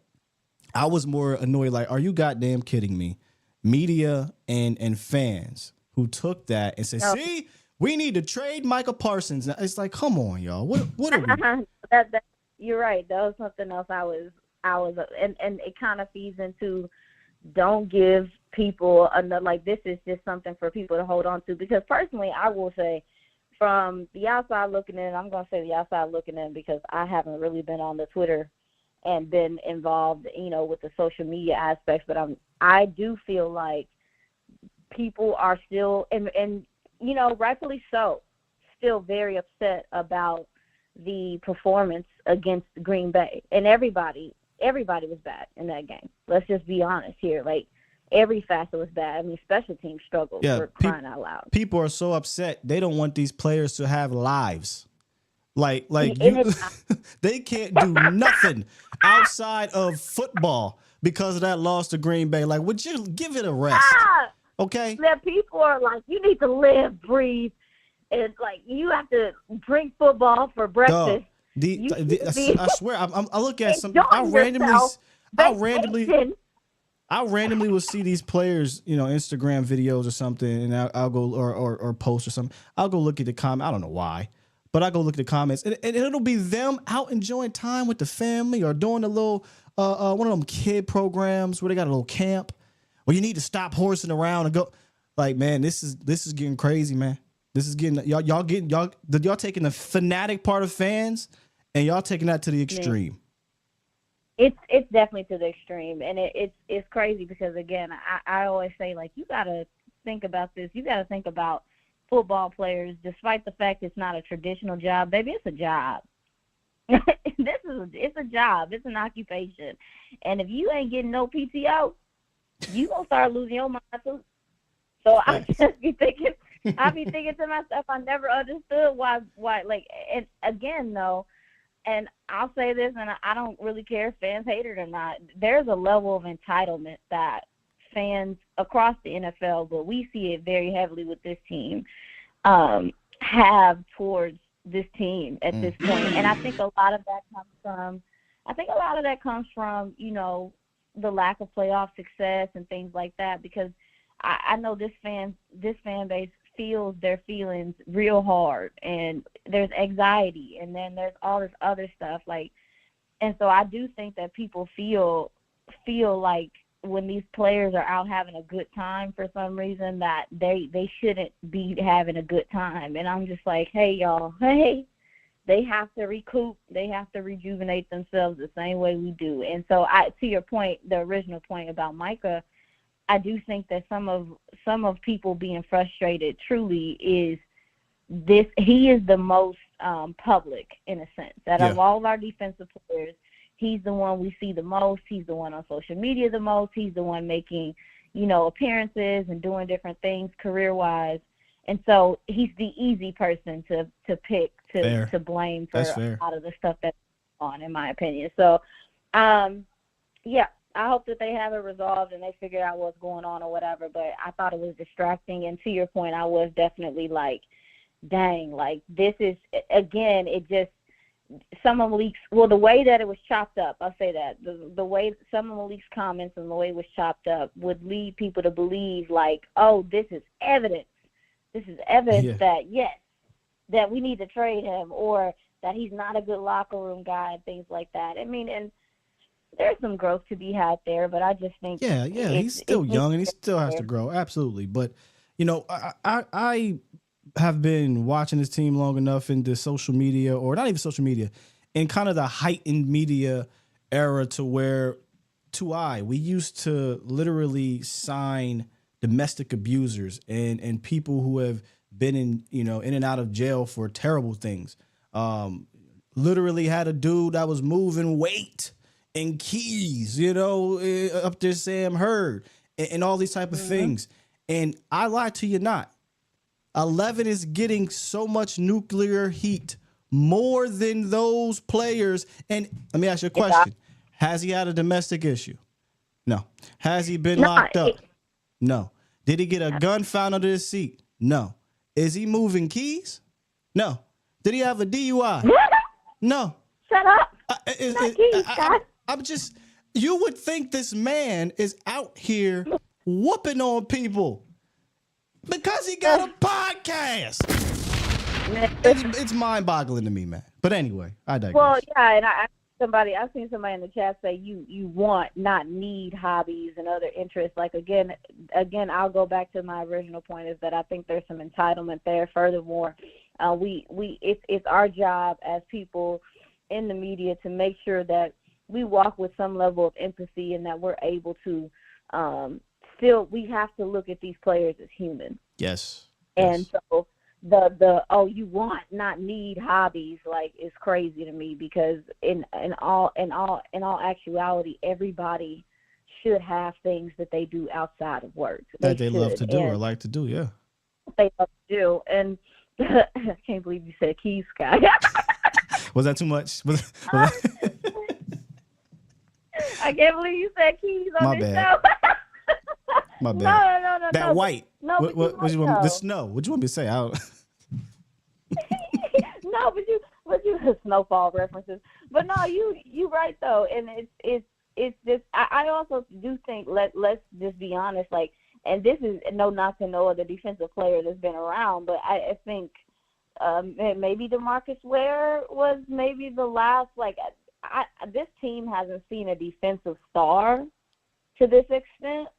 I was more annoyed, like, are you goddamn kidding me? Media and fans who took that and said, see, we need to trade Micah Parsons. It's like, come on, y'all. What are we? You're right. That was something else I was and it kind of feeds into don't give people another, like, this is just something for people to hold on to. Because personally, I will say, from the outside looking in, I'm going to say the outside looking in because I haven't really been on the Twitter and been involved, with the social media aspects, but I do feel like people are still, and rightfully so, still very upset about the performance against Green Bay. And everybody was bad in that game. Let's just be honest here. Like, every facet was bad. I mean, special teams struggled, for crying out loud. People are so upset. They don't want these players to have lives. Like you, they can't do nothing outside of football because of that loss to Green Bay. Like, would you give it a rest? Okay. That people are like, you need to live, breathe, and like you have to drink football for breakfast. I swear, I look at some. I randomly will see these players, Instagram videos or something, and I'll go or post or something. I'll go look at the comment. I don't know why. But I go look at the comments, and it'll be them out enjoying time with the family or doing a little one of them kid programs where they got a little camp where you need to stop horsing around and go. Like, man, this is getting crazy, man. This is getting y'all taking the fanatic part of fans and y'all taking that to the extreme. It's definitely to the extreme, and it's crazy because, again, I always say, like, you got to think about this. You got to think about football players, despite the fact it's not a traditional job. Baby, it's a job. It's a job. It's an occupation. And if you ain't getting no PTO, you gonna start losing your mind too. So I just be thinking to myself, I never understood why, like, and again, though, and I'll say this, and I don't really care if fans hate it or not, there's a level of entitlement that fans across the NFL, but we see it very heavily with this team, have towards this team at this point. And I think a lot of that comes from, the lack of playoff success and things like that, because I know this fan base feels their feelings real hard, and there's anxiety, and then there's all this other stuff, like, and so I do think that people feel like when these players are out having a good time for some reason that they shouldn't be having a good time. And I'm just like, hey, y'all, they have to recoup. They have to rejuvenate themselves the same way we do. And so to your point, the original point about Micah, I do think that some of people being frustrated truly is this. He is the most public, in a sense, out of all of our defensive players. He's the one we see the most. He's the one on social media the most. He's the one making, appearances and doing different things career-wise. And so he's the easy person to pick, to blame for a lot of the stuff that's going on, in my opinion. So, I hope that they have it resolved and they figure out what's going on or whatever. But I thought it was distracting. And to your point, I was definitely like, dang, like, this is, again, it just, some of Malik's, well, the way that it was chopped up, I'll say that, the way some of Malik's comments and the way it was chopped up would lead people to believe, like, oh, this is evidence. This is evidence that, yes, that we need to trade him, or that he's not a good locker room guy and things like that. I mean, and there's some growth to be had there, but I just think he's still young and he still has to grow, absolutely. But, I have been watching this team long enough in the social media, or not even social media, in kind of the heightened media era to where, we used to literally sign domestic abusers and people who have been in and out of jail for terrible things. Literally had a dude that was moving weight and keys, up there Sam Hurd and all these type of things. And I lie to you not. 11 is getting so much nuclear heat, more than those players. And let me ask you a question. Has he had a domestic issue? No. Has he been locked up? No. Did he get a gun found under his seat? No. Is he moving keys? No. Did he have a DUI? No. Shut up. I'm just, you would think this man is out here whooping on people. Because he got a podcast. It's mind-boggling to me, man. But anyway, I digress. Well, yeah, and I've seen somebody in the chat say you want, not need hobbies and other interests. Like again, I'll go back to my original point is that I think there's some entitlement there. Furthermore, it's our job as people in the media to make sure that we walk with some level of empathy and that we're able to we have to look at these players as human. Yes. And so the you want, not need hobbies, like, is crazy to me, because in all actuality, everybody should have things that they do outside of work that they love to do or like to do. Yeah, they love to do. And I can't believe you said keys, Sky. Was that too much? I can't believe you said keys on My this bad. show. My bad. No. That white. No, what you want me, the snow. What you want me to say? I don't... No, but you snowfall references. But no, you right though, and it's just I also do think let's just be honest, like, and this is no knock to no other defensive player that's been around, but I think maybe DeMarcus Ware was maybe the last, like, this team hasn't seen a defensive star to this extent,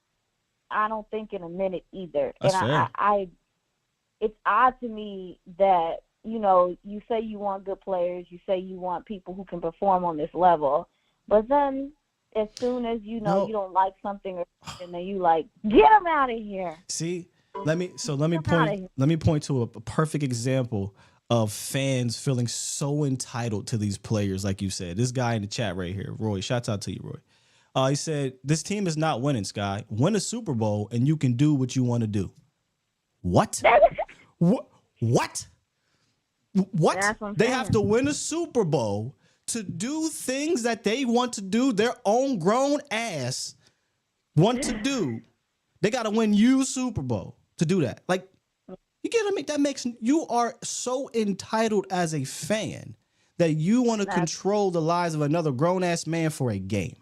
I don't think, in a minute either. That's and fair. It's odd to me that, you know, you say you want good players, you say you want people who can perform on this level, but then as soon as you don't like something, or something, then you like, get them out of here. See, let me point to a perfect example of fans feeling so entitled to these players, like you said. This guy in the chat right here, Roy. Shouts out to you, Roy. He said, this team is not winning, Sky. Win a Super Bowl and you can do what you want to do. What? What? They have to win a Super Bowl to do things that they want to do, their own grown ass want to do. They got to win you Super Bowl to do that. Like, you get what I mean? You are so entitled as a fan that you want to control the lives of another grown ass man for a game.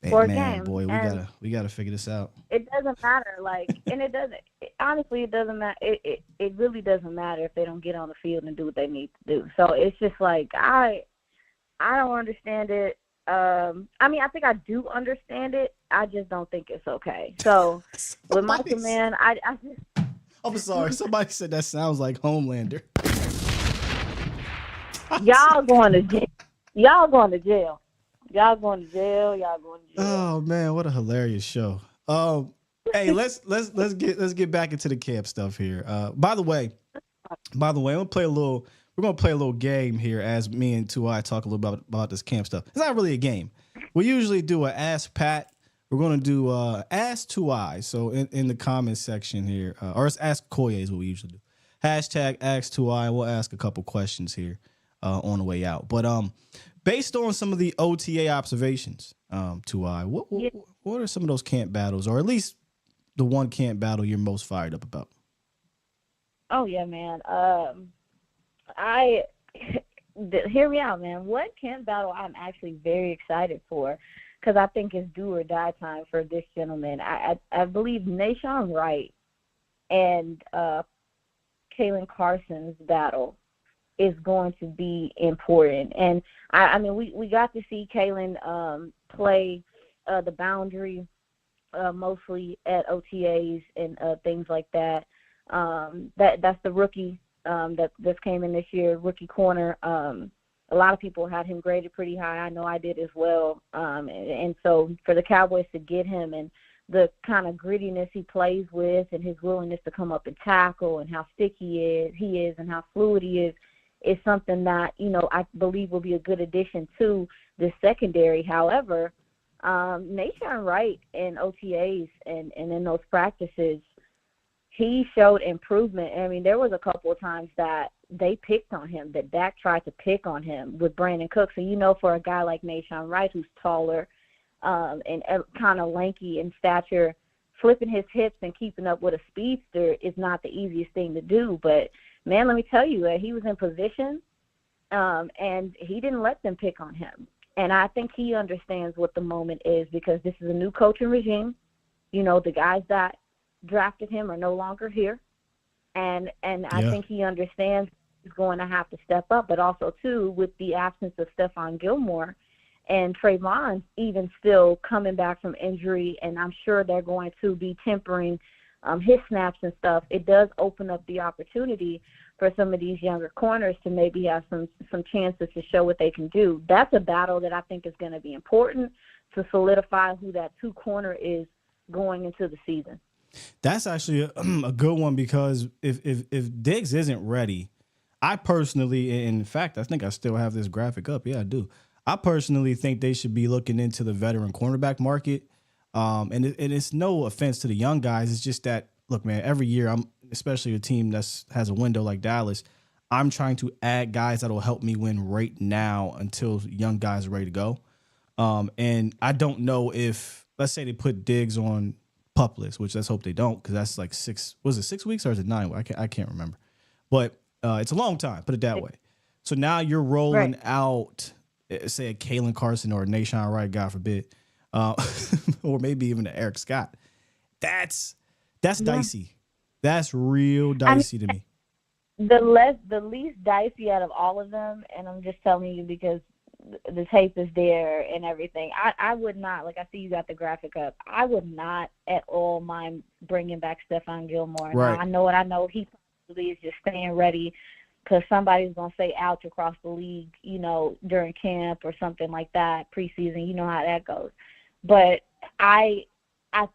Man, boy, we gotta figure this out. It doesn't matter, like, and honestly, it doesn't matter. It really doesn't matter if they don't get on the field and do what they need to do. So it's just like, I don't understand it. I mean, I think I do understand it. I just don't think it's okay. So with Michael, man, I just. I'm sorry. Somebody said that sounds like Homelander. Y'all going to jail. Y'all going to jail. Y'all going to jail. Oh man, what a hilarious show. Hey, let's get back into the camp stuff here. By the way, we're gonna play a little game here as me and 2i talk a little about this camp stuff. It's not really a game. We usually do an Ask Pat. We're gonna do Ask 2i. So in the comments section here, or it's Ask Koye is what we usually do. Hashtag Ask 2i. We'll ask a couple questions here on the way out. But based on some of the OTA observations, 2i, what are some of those camp battles, or at least the one camp battle you're most fired up about? Oh yeah, man. Hear me out, man. One camp battle I'm actually very excited for, because I think it's do or die time for this gentleman. I believe Nashawn Wright and Kalen Carson's battle is going to be important. And I mean, we got to see Kalen play the boundary mostly at OTAs and things like that. That's the rookie that just came in this year, rookie corner. A lot of people had him graded pretty high. I know I did as well. And so for the Cowboys to get him, and the kind of grittiness he plays with, and his willingness to come up and tackle, and how sticky he is and how fluid he is something that, you know, I believe will be a good addition to the secondary. However, Nashawn Wright in OTAs and in those practices, he showed improvement. I mean, there was a couple of times that they picked on him, that Dak tried to pick on him with Brandon Cooks. And, you know, for a guy like Nashawn Wright, who's taller and kind of lanky in stature, flipping his hips and keeping up with a speedster is not the easiest thing to do. But, man, let me tell you, he was in position, and he didn't let them pick on him. And I think he understands what the moment is, because this is a new coaching regime. You know, the guys that drafted him are no longer here. And I think he understands is going to have to step up, but also, too, with the absence of Stephon Gilmore and Trayvon even still coming back from injury, and I'm sure they're going to be tempering his snaps and stuff, it does open up the opportunity for some of these younger corners to maybe have some chances to show what they can do. That's a battle that I think is going to be important to solidify who that two corner is going into the season. That's actually a good one, because if Diggs isn't ready, I personally, in fact, I think I still have this graphic up. Yeah, I do. I personally think they should be looking into the veteran cornerback market. And it's no offense to the young guys. It's just that, look, man, every year, especially a team that has a window like Dallas, I'm trying to add guys that will help me win right now until young guys are ready to go. And I don't know if, let's say they put Diggs on PUP list, which let's hope they don't, because that's like 6 weeks or is it 9? I can't remember. But it's a long time, put it that way. So now you're rolling out, say, a Kalen Carson or a Nashawn Wright, God forbid, or maybe even an Eric Scott. That's dicey. That's real dicey to me. The least dicey out of all of them, and I'm just telling you because the tape is there and everything. I would not, like I see you got the graphic up, I would not at all mind bringing back Stephon Gilmore. Right. Now, I know what I know. He probably is just staying ready because somebody's going to say ouch across the league, during camp or something like that, preseason. You know how that goes. But I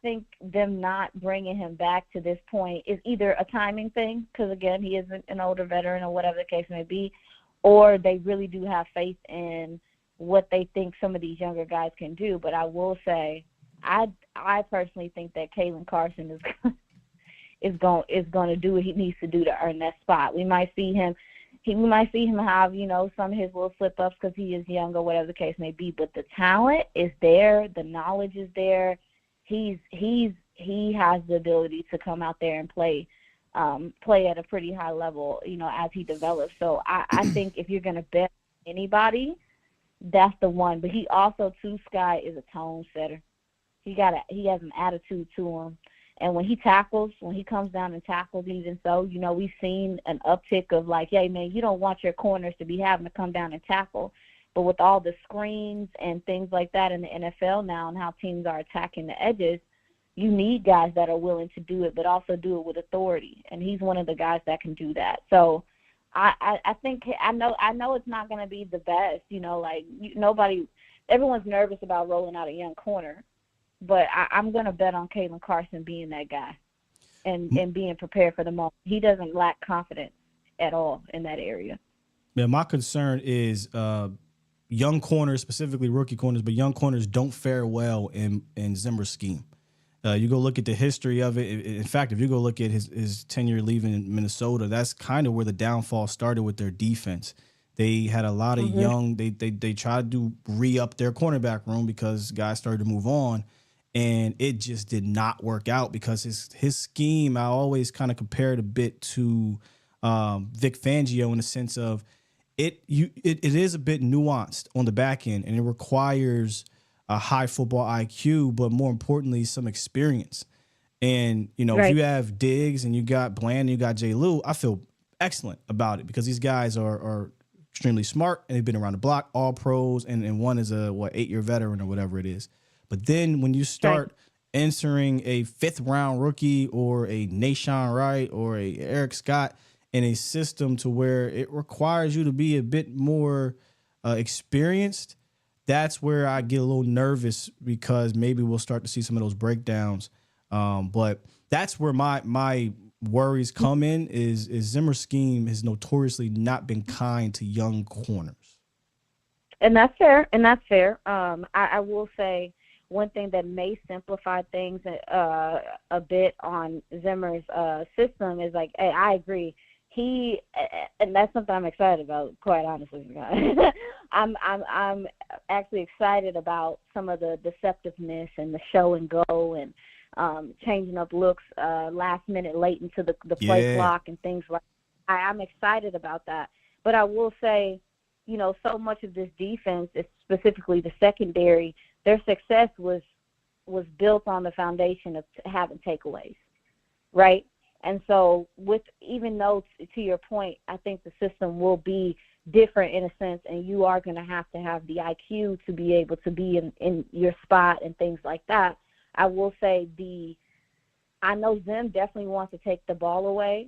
think them not bringing him back to this point is either a timing thing, because, again, he isn't an older veteran or whatever the case may be, or they really do have faith in what they think some of these younger guys can do. But I will say, I personally think that Kalen Carson is going to do what he needs to do to earn that spot. We might see him have, some of his little slip-ups because he is young or whatever the case may be. But the talent is there. The knowledge is there. He has the ability to come out there and play at a pretty high level, as he develops. So I think if you're going to bet anybody, that's the one. But he also, too, Sky, is a tone setter. He has an attitude to him. And when he comes down and tackles, even so, we've seen an uptick of like, hey, man, you don't want your corners to be having to come down and tackle. But with all the screens and things like that in the NFL now and how teams are attacking the edges, you need guys that are willing to do it, but also do it with authority. And he's one of the guys that can do that. So I think I know it's not going to be the best, everyone's nervous about rolling out a young corner, but I'm going to bet on Kalen Carson being that guy and being prepared for the moment. He doesn't lack confidence at all in that area. Yeah, my concern is young corners, specifically rookie corners, but young corners don't fare well in Zimmer's scheme. You go look at the history of it. In fact, if you go look at his tenure leaving in Minnesota, that's kind of where the downfall started with their defense. They had a lot of young. They tried to re-up their cornerback room because guys started to move on, and it just did not work out because his scheme. I always kind of compare it a bit to Vic Fangio in the sense of it is a bit nuanced on the back end, and it requires a high football IQ, but more importantly, some experience. And, if you have Diggs and you got Bland and you got J. Lou, I feel excellent about it because these guys are extremely smart and they've been around the block, all pros, and one is a 8-year veteran or whatever it is. But then when you start entering a 5th-round rookie or a Nashawn Wright or a Eric Scott in a system to where it requires you to be a bit more experienced, that's where I get a little nervous because maybe we'll start to see some of those breakdowns. But that's where my worries come in is Zimmer's scheme has notoriously not been kind to young corners. And that's fair. I will say one thing that may simplify things a bit on Zimmer's system is like, hey, I agree. And that's something I'm excited about, quite honestly. I'm actually excited about some of the deceptiveness and the show and go and changing up looks last minute late into the play clock and things like that. I'm excited about that. But I will say, so much of this defense, specifically the secondary, their success was built on the foundation of having takeaways, right? And so even though, to your point, I think the system will be different in a sense, and you are going to have the IQ to be able to be in your spot and things like that. I will say I know Zim definitely wants to take the ball away.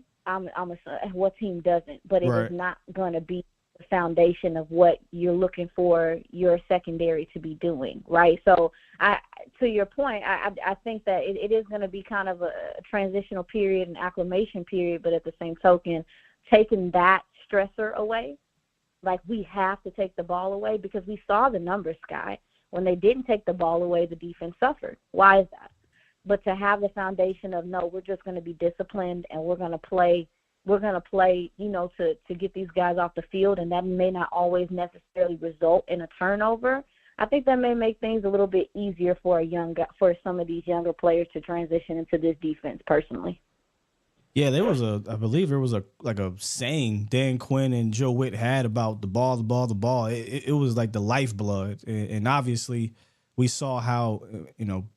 What team doesn't? But it is not going to be the foundation of what you're looking for your secondary to be doing, right? So to your point, I think that it is going to be kind of a transitional period, an acclimation period, but at the same token, taking that stressor away, like we have to take the ball away, because we saw the numbers, Sky. When they didn't take the ball away, the defense suffered. Why is that? But to have the foundation of, no, we're just going to be disciplined and we're going to play, to get these guys off the field, and that may not always necessarily result in a turnover. I think that may make things a little bit easier for some of these younger players to transition into this defense personally. Yeah, I believe there was a saying Dan Quinn and Joe Witt had about the ball. It was like the lifeblood. And obviously we saw how,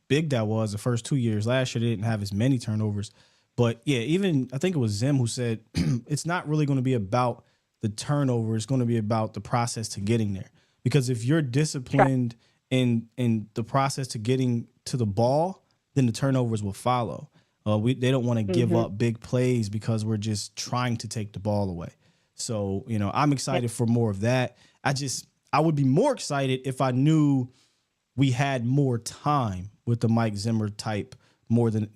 big that was the first 2 years. Last year they didn't have as many turnovers. But yeah, even I think it was Zim who said it's not really going to be about the turnover. It's going to be about the process to getting there. Because if you're disciplined in the process to getting to the ball, then the turnovers will follow. They don't want to give up big plays because we're just trying to take the ball away. So, I'm excited for more of that. I would be more excited if I knew we had more time with the Mike Zimmer type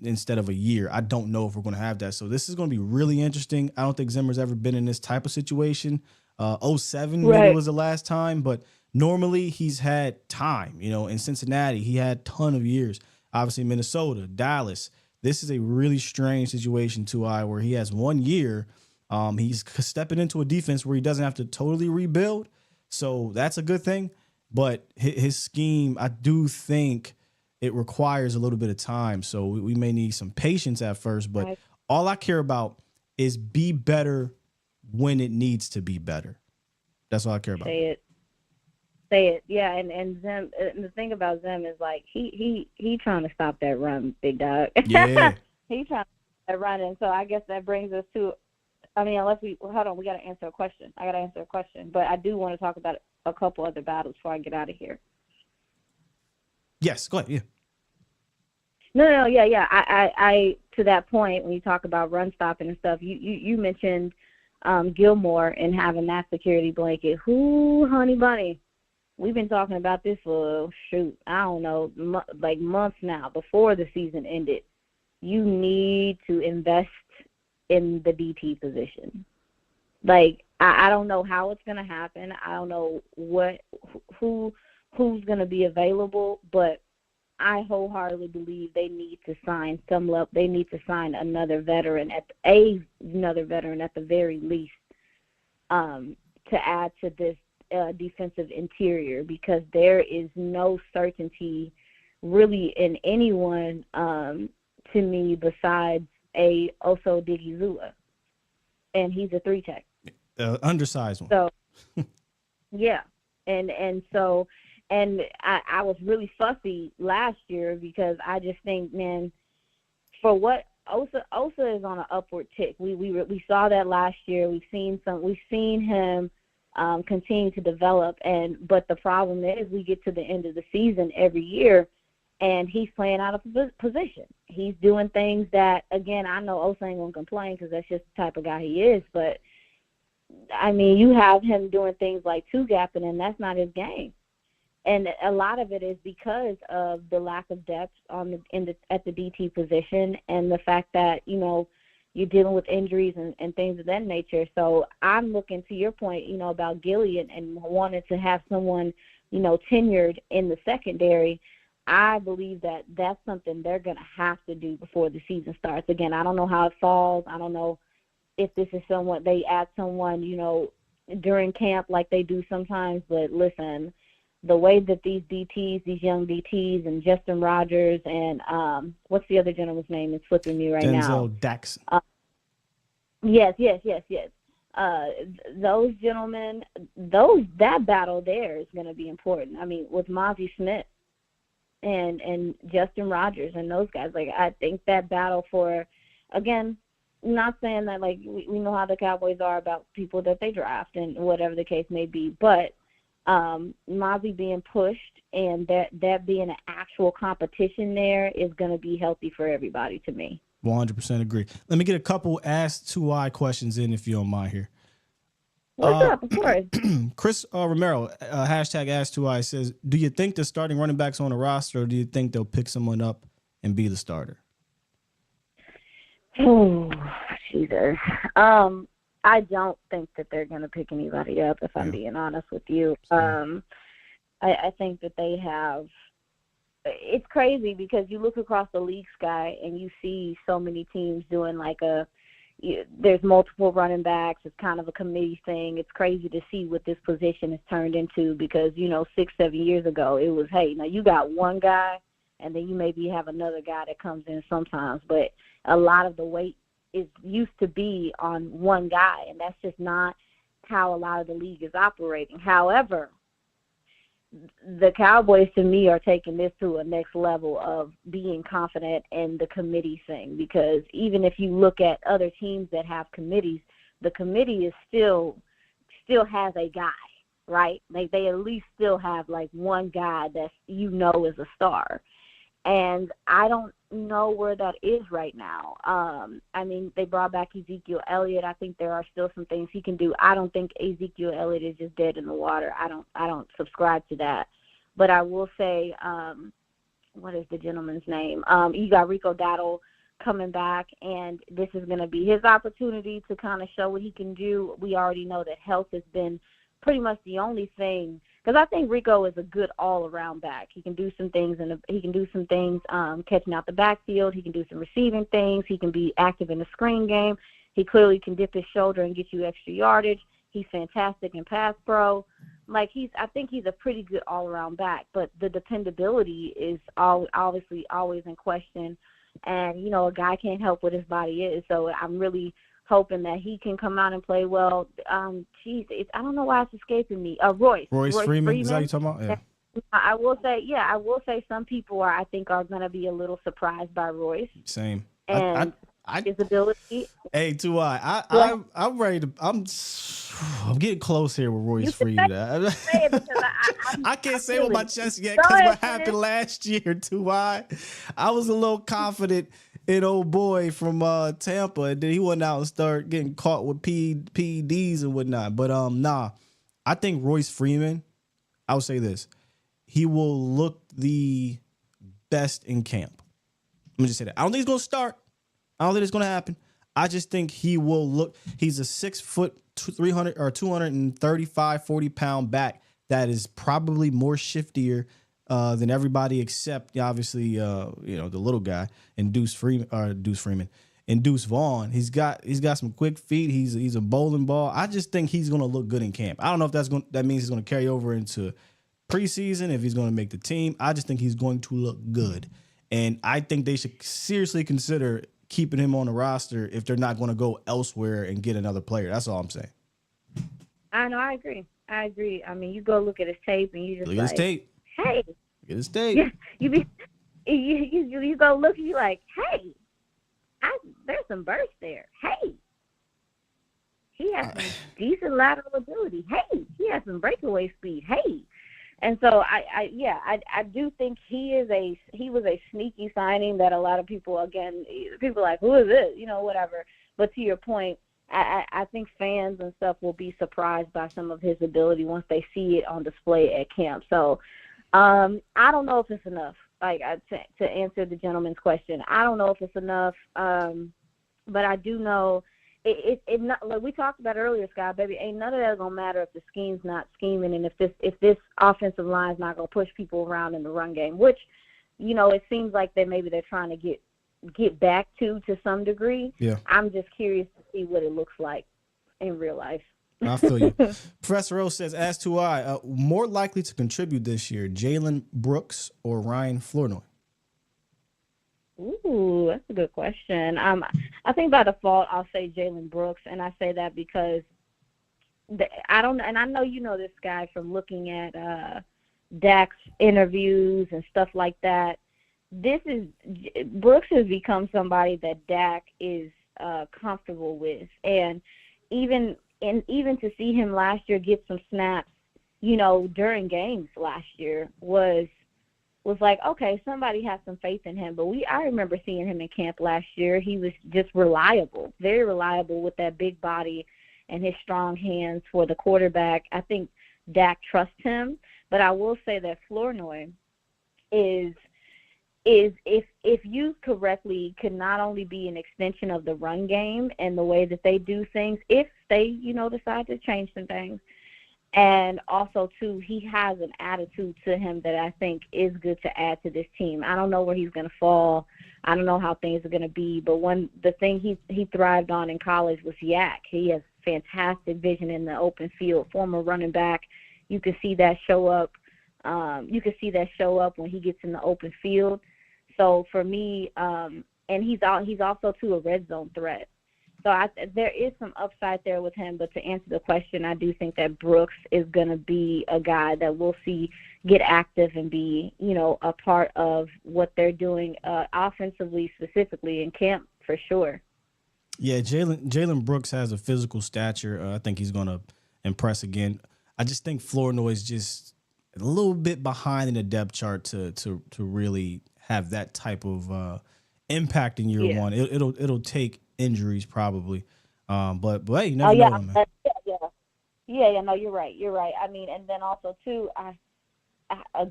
instead of a year. I don't know if we're going to have that. So this is going to be really interesting. I don't think Zimmer's ever been in this type of situation. 07 maybe was the last time, but normally he's had time. In Cincinnati, he had a ton of years. Obviously, Minnesota, Dallas. This is a really strange situation, where he has 1 year. He's stepping into a defense where he doesn't have to totally rebuild. So that's a good thing. But his scheme, I do think it requires a little bit of time. So we may need some patience at first. But all I care about is be better when it needs to be better. That's all I care about. Say it. Yeah, and Zim, and the thing about Zim is, like, he trying to stop that run, big dog. Yeah. He's trying to stop that run, and so I guess that brings us to, unless we got to answer a question. I got to answer a question, but I do want to talk about a couple other battles before I get out of here. Yes, go ahead. Yeah. No, yeah. I to that point, when you talk about run stopping and stuff, you mentioned Gilmore and having that security blanket. Who, honey bunny? We've been talking about this for, I don't know, like months now, before the season ended. You need to invest in the DT position. Like, I don't know how it's going to happen. I don't know who's going to be available, but I wholeheartedly believe they need to sign they need to sign another veteran at the very least, to add to this defensive interior, because there is no certainty really in anyone to me besides Oso Digizua, and he's a 3-tech. Undersized one. So yeah, and I was really fussy last year because I just think, man, for what Osa is on an upward tick. We saw that last year. We've seen him continue to develop, but the problem is we get to the end of the season every year, and he's playing out of position. He's doing things that, again, I know Osa ain't gonna complain because that's just the type of guy he is. But I mean, you have him doing things like two-gapping, and that's not his game. And a lot of it is because of the lack of depth at the DT position, and the fact that, you're dealing with injuries and things of that nature. So I'm looking, to your point, about Gilly and wanting to have someone, tenured in the secondary. I believe that that's something they're going to have to do before the season starts. Again, I don't know how it falls. I don't know if this is they add someone, during camp like they do sometimes. But listen, the way that these young DTs, and Justin Rogers, and what's the other gentleman's name? It's slipping me right now. Denzel Daxon. Yes. Those gentlemen, that battle there is going to be important. I mean, with Mozzie Smith and Justin Rogers and those guys, like, I think that battle for, again, not saying that, like, we know how the Cowboys are about people that they draft and whatever the case may be, but Mozzie being pushed and that being an actual competition there is going to be healthy for everybody to me. 100% agree. Let me get a couple Ask 2I questions in if you don't mind here. What's up, of course? Chris Romero, hashtag Ask2I, says, do you think the starting running backs on the roster, or do you think they'll pick someone up and be the starter? Oh, Jesus. I don't think that they're going to pick anybody up, if I'm being honest with you. I think that they have – it's crazy because you look across the league, Sky, and you see so many teams doing like there's multiple running backs. It's kind of a committee thing. It's crazy to see what this position has turned into because, 6-7 years ago, it was, hey, now you got one guy, and then you maybe have another guy that comes in sometimes. But a lot of the weight is used to be on one guy, and that's just not how a lot of the league is operating. However, the Cowboys, to me, are taking this to a next level of being confident in the committee thing, because even if you look at other teams that have committees, the committee is still has a guy, right? Like, they at least still have like one guy that is a star. And I don't know where that is right now. I mean, they brought back Ezekiel Elliott. I think there are still some things he can do. I don't think Ezekiel Elliott is just dead in the water. I don't subscribe to that. But I will say, what is the gentleman's name? You got Rico Dowdle coming back, and this is going to be his opportunity to kind of show what he can do. We already know that health has been pretty much the only thing. Because I think Rico is a good all-around back. He can do some things, catching out the backfield. He can do some receiving things. He can be active in the screen game. He clearly can dip his shoulder and get you extra yardage. He's fantastic in pass pro. I think he's a pretty good all-around back. But the dependability is obviously always in question. And a guy can't help what his body is. So I'm really hoping that he can come out and play well. I don't know why it's escaping me. Royce Freeman. Is that what you're talking about? Yeah. I will say some people are going to be a little surprised by Royce. Same. And his ability. Hey, 2I, I'm ready to. I'm getting close here with Royce Freeman. I can't say it with my chest yet because what happened last year, 2I. I was a little confident in old boy from Tampa, and then he went out and started getting caught with PEDs and whatnot. But I think Royce Freeman, I would say this, he will look the best in camp. Let me just say that. I don't think he's going to start. I don't think it's going to happen. I just think he will look. He's a 6 foot, 300 or 235, 40-pound back that is probably more shiftier than everybody except obviously the little guy and Deuce Freeman and Deuce Vaughn. He's got some quick feet. He's a bowling ball. I just think he's gonna look good in camp. I don't know if that means he's gonna carry over into preseason, if he's gonna make the team. I just think he's going to look good, and I think they should seriously consider keeping him on the roster if they're not going to go elsewhere and get another player. That's all I'm saying. I know. I agree. I mean, you go look at his tape and you just look at his tape. Hey, get his tape. Yeah, you go look and you like, hey, there's some burst there. Hey, he has some decent lateral ability. Hey, he has some breakaway speed. Hey, and so I do think he was a sneaky signing that a lot of people are like, who is this? Whatever. But to your point, I think fans and stuff will be surprised by some of his ability once they see it on display at camp. So I don't know if it's enough. To answer the gentleman's question, I don't know if it's enough. But I do know it not, like we talked about earlier, Scott, baby, ain't none of that gonna matter if the scheme's not scheming and if this offensive line's not gonna push people around in the run game, which, it seems like they're trying to get back to some degree. Yeah. I'm just curious to see what it looks like in real life. I feel you. Professor O says, as to I, more likely to contribute this year, Jalen Brooks or Ryan Flournoy? Ooh, that's a good question. I think by default I'll say Jalen Brooks, and I say that because I know you know this guy from looking at Dak's interviews and stuff like that. Brooks has become somebody that Dak is comfortable with. And even to see him last year get some snaps, during games last year was like, okay, somebody has some faith in him. But I remember seeing him in camp last year. He was just reliable, very reliable with that big body and his strong hands for the quarterback. I think Dak trusts him. But I will say that Flournoy is if used correctly, could not only be an extension of the run game and the way that they do things, if they, decide to change some things. And also, too, he has an attitude to him that I think is good to add to this team. I don't know where he's going to fall. I don't know how things are going to be. But the thing he thrived on in college was yak. He has fantastic vision in the open field. Former running back, you can see that show up. When he gets in the open field. So for me, and he's also, too, a red zone threat. So there is some upside there with him. But to answer the question, I do think that Brooks is going to be a guy that we'll see get active and be, a part of what they're doing offensively, specifically in camp, for sure. Yeah, Jalen Brooks has a physical stature. I think he's going to impress again. I just think Flournoy is just a little bit behind in the depth chart to really have that type of impact in year one. It'll take injuries probably, but hey, you never know, man. No, you're right. I mean, and then also too, I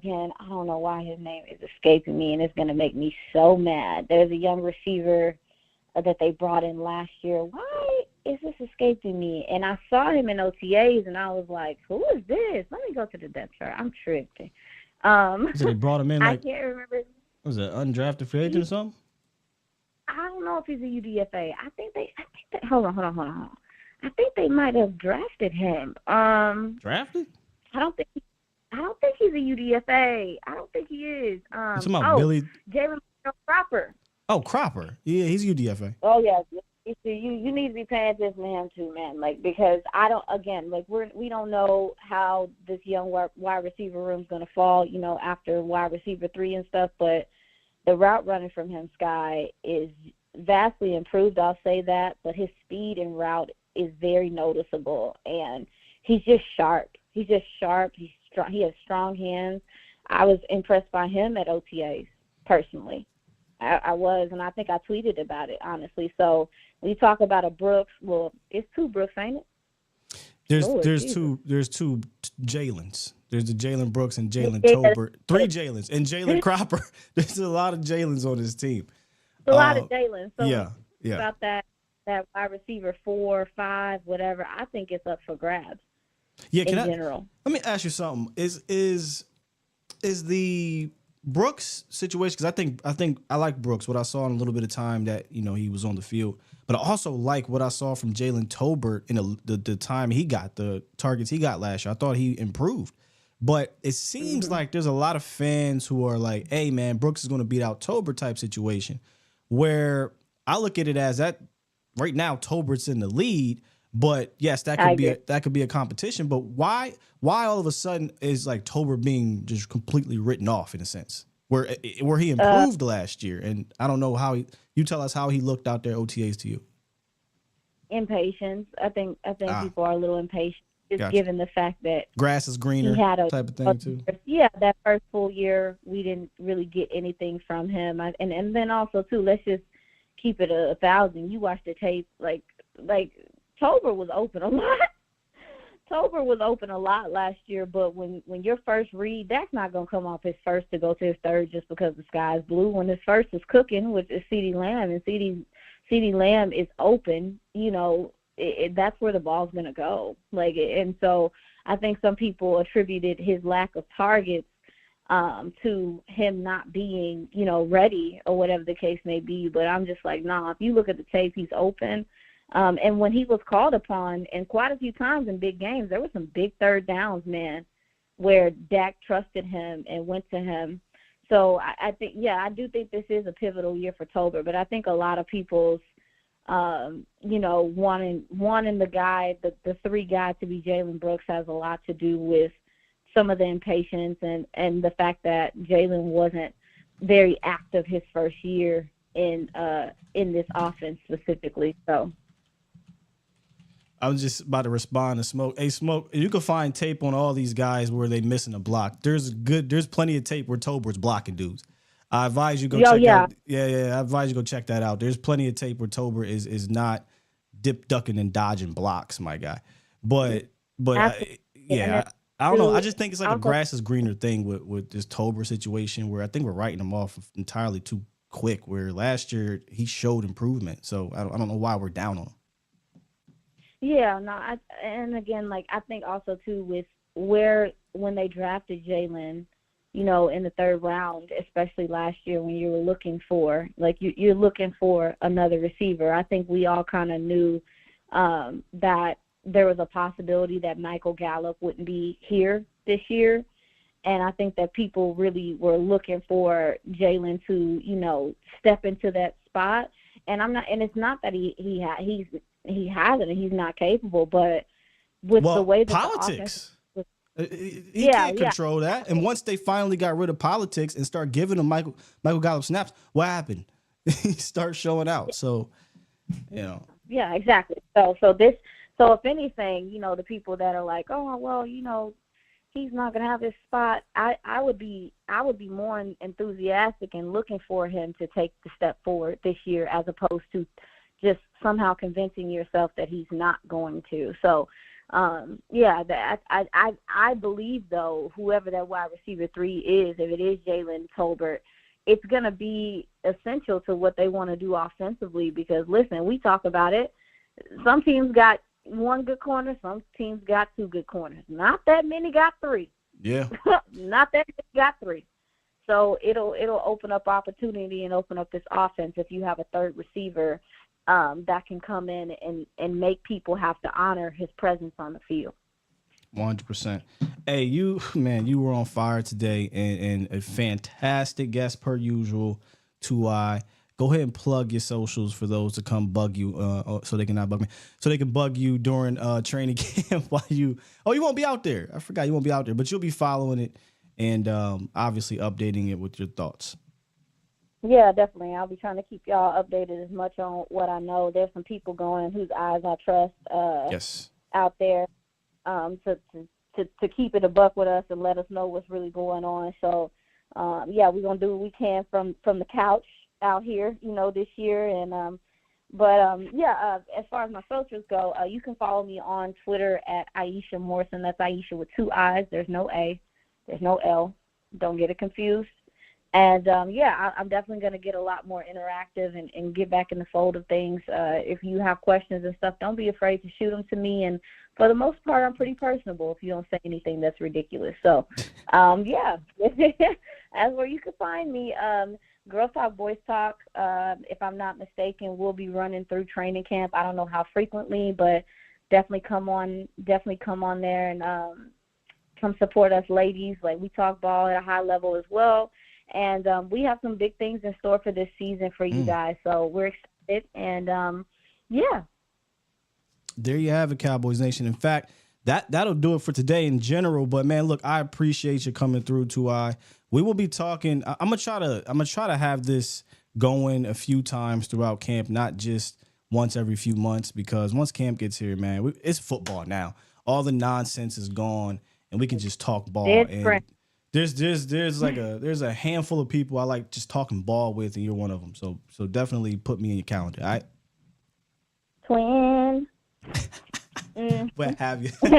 don't know why his name is escaping me, and it's going to make me so mad. There's a young receiver that they brought in last year. Why is this escaping me? And I saw him in OTAs, and I was like, who is this? Let me go to the depth chart. I'm tripping. So they brought him in I can't remember. Was it undrafted free agent or something? I don't know if he's a UDFA. I think they hold on. I think they might have drafted him. Drafted? I don't think he's a UDFA. I don't think he is. You talking about Billy Jalen Cropper. Oh, Cropper. Yeah, he's UDFA. Oh yeah. You need to be paying attention to him too, man. Like, because we don't know how this young wide receiver room's gonna fall, after wide receiver 3 and stuff, but the route running from him, Sky, is vastly improved, I'll say that, but his speed and route is very noticeable, and he's just sharp. He's strong. He has strong hands. I was impressed by him at OTAs, personally. I was, and I think I tweeted about it, honestly. So when you talk about a Brooks, well, it's 2 Brooks, ain't it? There's two Jalen's. There's the Jalen Brooks and Jalen Tolbert. 3 Jalen's and Jalen Cropper. There's a lot of Jalen's on this team. A lot of Jalen's. So yeah. About that wide receiver 4, 5, whatever, I think it's up for grabs. Yeah, in general. Let me ask you something. Is the Brooks situation, because I think I like Brooks, what I saw in a little bit of time that he was on the field, but I also like what I saw from Jalen Tolbert in the time he got, the targets he got last year. I thought he improved, but it seems like there's a lot of fans who are like, hey man, Brooks is going to beat out Tolbert type situation, where I look at it as that right now Tolbert's in the lead. But yes, that could be a competition. But why all of a sudden is like Tolbert being just completely written off in a sense, where he improved last year? And I don't know how you tell us how he looked out there OTAs to you. Impatience. I think people are a little impatient, just given the fact that grass is greener, he had a type of thing too. Yeah, that first full year we didn't really get anything from him, and then also too, let's just keep it 1,000. You watch the tape, like. Tolbert was open a lot. Tolbert was open a lot last year, but when your first read, Dak's not going to come off his first to go to his third just because the sky is blue. When his first is cooking, which is CeeDee Lamb, and CeeDee Lamb is open, that's where the ball's going to go. And so I think some people attributed his lack of targets to him not being, ready or whatever the case may be. But I'm just like, nah, if you look at the tape, he's open. And when he was called upon, and quite a few times in big games, there were some big third downs, man, where Dak trusted him and went to him. So I think, I do think this is a pivotal year for Tolbert. But I think a lot of people's, wanting the guy, the 3 guy to be Jalen Brooks has a lot to do with some of the impatience and the fact that Jalen wasn't very active his first year in this offense specifically. So I was just about to respond to Smoke. Hey, Smoke, you can find tape on all these guys where they missing a block. There's plenty of tape where Tolbert's blocking dudes. I advise you go check out. Yeah. I advise you go check that out. There's plenty of tape where Tolbert is not dip ducking and dodging blocks, my guy. But yeah, I don't know. I just think it's like a grass is greener thing with this Tolbert situation where I think we're writing him off entirely too quick. Where last year he showed improvement, so I don't know why we're down on him. Yeah, no, and again, like I think also too with when they drafted Jalen, you know, in the third round, especially last year when you were looking for you're looking for another receiver. I think we all kind of knew that there was a possibility that Michael Gallup wouldn't be here this year, and I think that people really were looking for Jalen to, you know, step into that spot. And it's not that he hasn't, he's not capable, but with the way that politics, he can't control that. And once they finally got rid of politics and start giving him Michael Gallup snaps, what happened? He starts showing out. So, you know. Yeah, exactly. So if anything, you know, the people that are like, oh well, you know, he's not gonna have his spot, I would be more enthusiastic and looking for him to take the step forward this year as opposed to just somehow convincing yourself that he's not going to. So, I believe though, whoever that wide receiver 3 is, if it is Jalen Tolbert, it's gonna be essential to what they want to do offensively. Because listen, we talk about it. Some teams got one good corner, some teams got 2 good corners. Not that many got 3. Yeah. Not that many got 3. So it'll open up opportunity and open up this offense if you have a third receiver that can come in and make people have to honor his presence on the field. 100%. Hey, you were on fire today and a fantastic guest per usual. 2i. Go ahead and plug your socials for those to come bug you, so they can not bug me. So they can bug you during training camp while you won't be out there. I forgot you won't be out there, but you'll be following it and obviously updating it with your thoughts. Yeah, definitely. I'll be trying to keep y'all updated as much on what I know. There's some people going whose eyes I trust out there to keep it a buck with us and let us know what's really going on. So, we're going to do what we can from the couch out here, you know, this year. And as far as my socials go, you can follow me on Twitter at Iisha Morrison. That's Iisha with 2 I's. There's no A. There's no L. Don't get it confused. And, I'm definitely going to get a lot more interactive and get back in the fold of things. If you have questions and stuff, don't be afraid to shoot them to me. And for the most part, I'm pretty personable if you don't say anything that's ridiculous. So, that's where you can find me. Girls Talk, Boys Talk, if I'm not mistaken, will be running through training camp. I don't know how frequently, but definitely come on there and come support us ladies. Like, we talk ball at a high level as well. And we have some big things in store for this season for you guys. So we're excited. And, there you have it, Cowboys Nation. In fact, that'll do it for today in general. But, man, look, I appreciate you coming through, 2i. We will be talking. I'm gonna try to have this going a few times throughout camp, not just once every few months, because once camp gets here, man, it's football now. All the nonsense is gone, and we can just talk ball. And there's a handful of people I like just talking ball with, and you're one of them. So definitely put me in your calendar. All right. Twin. What have you? All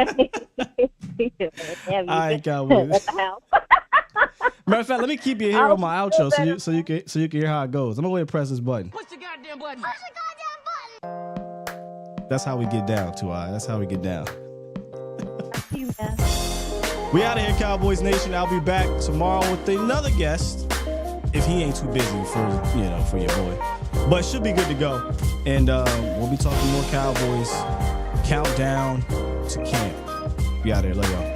right, Cowboys. At the house. Matter of fact, let me keep you here on my outro so you can hear how it goes. I'm gonna go ahead and press this button. Push the goddamn button. Push the goddamn button. That's how we get down, 2i. That's how we get down. You, man. We out of here, Cowboys Nation. I'll be back tomorrow with another guest if he ain't too busy for your boy. But should be good to go. And we'll be talking more Cowboys. Countdown to camp. We out of here. Love y'all.